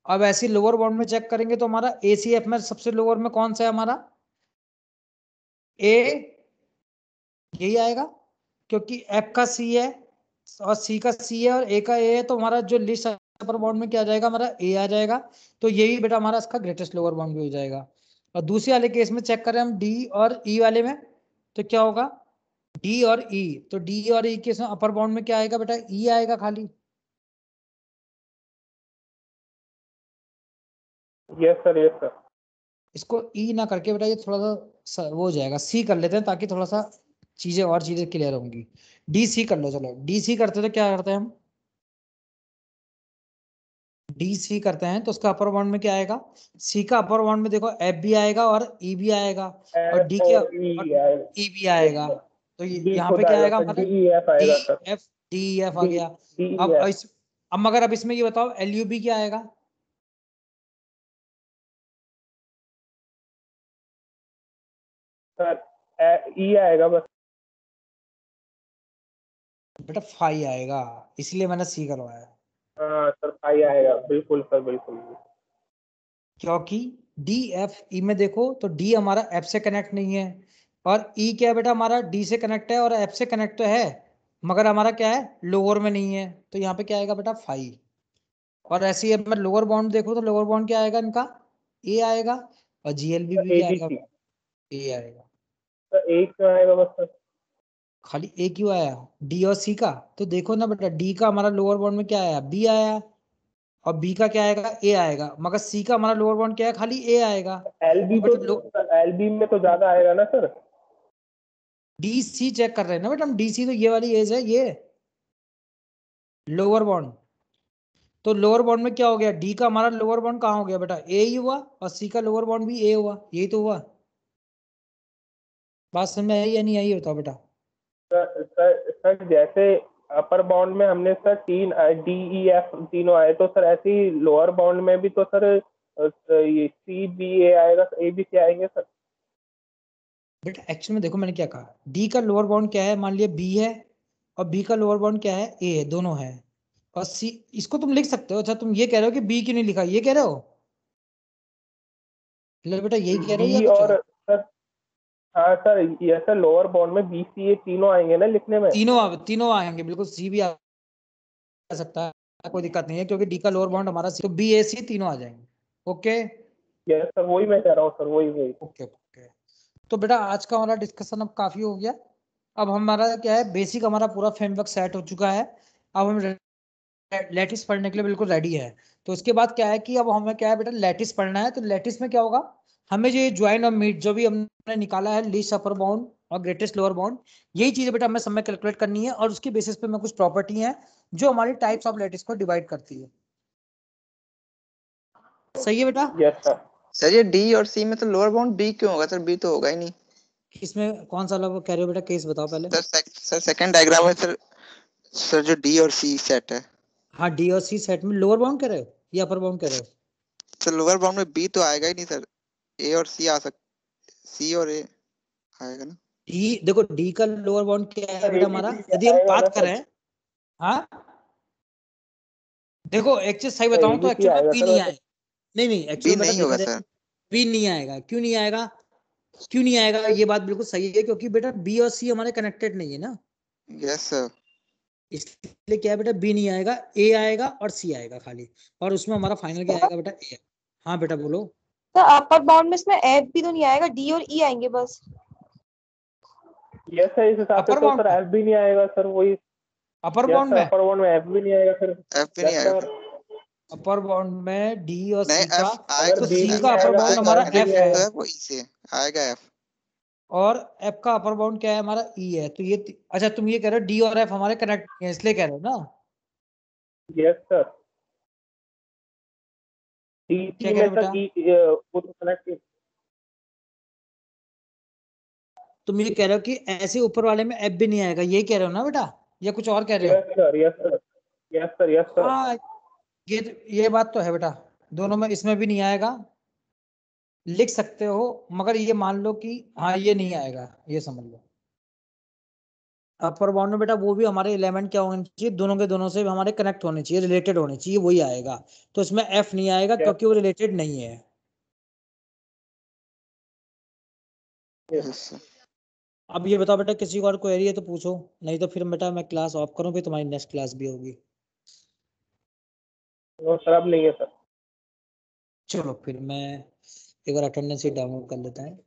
अब ऐसे लोअर बाउंड में चेक करेंगे तो हमारा ए सी एफ में सबसे लोअर में कौन सा है हमारा, ए, यही आएगा, क्योंकि एफ का सी है और सी का सी है और ए का ए है, तो हमारा जो लिस्ट अपर बाउंड में क्या आ जाएगा, हमारा ए आ जाएगा, तो यही बेटा हमारा इसका ग्रेटेस्ट लोअर बाउंड भी हो जाएगा। और दूसरे वाले केस में चेक करें हम डी और ई वाले में, तो क्या होगा, डी और ई, तो डी और ई के अपर बाउंड में क्या आएगा बेटा, ई आएगा खाली। Yes sir. इसको ई ना करके बेटा ये थोड़ा सा वो हो जाएगा, सी कर लेते हैं ताकि थोड़ा सा चीजें क्लियर होंगी। डी सी कर लो, चलो डी सी करते तो क्या करते हैं हम, डी सी करते हैं तो उसका अपर बाउंड में क्या आएगा, सी का अपर बाउंड में देखो एफ भी आएगा और ई भी आएगा, और डी के और E आएगा, ई भी आएगा, तो D यहाँ पे खुद क्या आएगा आएगा सर, हमारा, DEF आएगा सर, डी एफ आ गया। अब DEF अब मगर अब इसमें ये बताओ एल यू बी क्या आएगा, सर, E आएगा बस। बेटा फाई आएगा, इसलिए मैंने सी करवाया, हाँ सर, फाइव आएगा, बिल्कुल सर, बिल्कुल। क्योंकि डी एफ ई में देखो तो डी हमारा एफ से कनेक्ट नहीं है, और ई क्या है बेटा हमारा डी से कनेक्ट है और एफ से कनेक्ट तो है, मगर हमारा क्या है लोअर में नहीं है, तो यहाँ पे क्या आएगा बेटा फाई। और ऐसे ही अब मैं लोअर बाउंड देखो तो लोअर बाउंड क्या आएगा इनका, ए आएगा, और जीएलबी भी क्या आएगा, ABC ए आएगा। सर, एक क्यों आएगा बस सर? खाली ए क्यों आया, डी और सी का, तो देखो ना बेटा डी का हमारा लोअर बाउंड में क्या आया, बी आया, और बी का क्या आएगा, ए आएगा, मगर सी का हमारा लोअर बाउंड क्या है, खाली ए आएगा। एलबी एलबी में तो ज्यादा आएगा ना सर। डी सी चेक कर रहे हैं ना बेटा हम, डी सी तो ये वाली एज है, ये लोअर बाउंड। तो लोअर बाउंड में क्या हो गया, डी का हमारा लोअर बाउंड कहाँ हो गया बेटा, ए ही हुआ, और सी का लोअर बाउंड भी ए हुआ, यही तो हुआ। बात समझ में आई या नहीं आई, बताओ बेटा। सर जैसे अपर बाउंड में हमने सर 3 डी ई एफ तीनों आए, तो सर ऐसे ही लोअर बाउंड में भी तो सर ये सी बी ए आएगा, ए बी सी आएंगे सर। बेटा एक्चुअली में देखो मैंने क्या कहा, डी का लोअर बाउंड क्या है, मान लिया बी है, और बी का लोअर बाउंड क्या है, ए है, दोनों है। और सी, इसको तुम लिख सकते हो। अच्छा तुम ये कह रहे हो कि बी क्यों नहीं लिखा, ये कह रहे हो, ले बेटा यही कह रहे हो या बी कुछ और और? सर, हाँ सर ये सर लोअर बाउंड में बी सी ए तीनों आएंगे ना लिखने में। तीनों आएंगे बिल्कुल, सी भी आ सकता है, कोई दिक्कत नहीं है, क्योंकि डी का लोअर बाउंड हमारा सी, तो बी ए सी तीनों आ जाएंगे। ओके यस सर, वही मैं कह रहा हूँ सर, वही। Okay okay. तो बेटा आज का हमारा डिस्कशन अब काफी हो गया। अब हमारा क्या है, बेसिक हमारा पूरा फ्रेमवर्क सेट हो चुका है। अब हम लैटिस पढ़ने के लिए बिल्कुल रेडी है। तो उसके बाद क्या है कि अब हमें क्या है बेटा, लैटिस पढ़ना है। तो लैटिस में क्या होगा, हमें जो ज्वाइन और मीट जो भी हमने निकाला है, लीस्ट अपर बाउंड और ग्रेटेस्ट लोअर बाउंड, यही चीजें बेटा हमें सब में कैलकुलेट करनी है, और उसके बेसिस पे मैं कुछ प्रॉपर्टी है जो हमारी टाइप्स ऑफ लैटिस को डिवाइड करती है। सही है बेटा? Yes sir. सर ये डी और सी में तो लोअर बाउंड बी क्यों होगा सर, बी तो होगा ही नहीं। इसमें कौन सा वाला कह रहे हो बेटा, केस बताओ पहले। सर सेकंड डायग्राम है सर जो डी और सी सेट है। हाँ डी और सी सेट में लोअर बाउंड कह रहे हो या अपर बाउंड कह रहे हो? सर लोअर बाउंड में बी तो आएगा ही नहीं सर, ए और सी आ सकता, सी और ए आएगा ना। डी देखो, डी का लोअर बाउंड क्या है सर बेटा ए बी हमारा, सी यदि हम आएगा ना बात सर। करें। हाँ देखो एक चीज सही ए बताऊं तो बी सी एक्चुअल में आएगा पी सर नहीं वैसे। आएगा। नहीं बी एक्चुअल में बेटा नहीं देखा होगा जाए, सर। पी नहीं आएगा। क्यों नहीं आएगा, क्यों नहीं आएगा, ये बात बिल्कुल सही है, क्योंकि बेटा बी और सी हमारे कनेक्टेड नहीं है ना, यस सर। इसलिए क्या है बेटा, बी नहीं आएगा, ए आएगा और सी आएगा खाली, और उसमें हमारा फाइनल क्या आएगा बेटा, ए। हाँ बेटा बोलो। तो अपर बाउंड में इसमें एफ भी तो नहीं आएगा, डी और ई आएंगे बस। यस सर, इस हिसाब से अपर तो बाउंड सर में, एफ भी नहीं आएगा सर, वही। अपर यस बाउंड सर, में, अपर बाउंड में एफ भी नहीं आएगा सर। एफ भी नहीं यस आएगा। सर। अपर बाउंड में डी और नहीं सी का, एफ आएगा, तो अगर बी सी नहीं का अपर आएगा बाउंड तो हमारा एफ भी एफ नहीं है, तो आएगा। है वो ई से आएगा एफ। और एफ का अपर बाउंड क्या है हमारा, ई है। तो ये अच्छा तुम ये कह रहे हो डी और एफ हमारे कनेक्ट है, इसलिए कह रहे हो ना? Yes sir. डी क्या सी कह में रहे हो सर बेटा? ई वो तो कनेक्ट। तुम ये कह रहे हो कि ऐसे ऊपर वाले में एफ भी नहीं आएगा, ये कह रहे हो ना बेटा, या कुछ और कह रहे हो? Yes sir, yes sir, yes sir, yes sir. हाँ ये बात तो है बेटा, दोनों में, इसमें भी नहीं आएगा, लिख सकते हो, मगर ये मान लो कि हाँ ये नहीं आएगा, ये समझ लो। अपर बाउंड में बेटा वो भी हमारे एलिमेंट क्या होने चाहिए, दोनों के दोनों से हमारे कनेक्ट होने चाहिए, रिलेटेड होने चाहिए, वही आएगा। तो इसमें एफ नहीं आएगा Yes. क्योंकि वो रिलेटेड नहीं है। Yes. Yes sir. अब ये बताओ बेटा, किसी को और क्वेरी है तो पूछो, नहीं तो फिर बेटा मैं क्लास ऑफ करूँ, फिर तुम्हारी नेक्स्ट क्लास भी होगी। वो सर अब नहीं है सर। चलो फिर मैं एक बार अटेंडेंस डाउनलोड कर लेता है।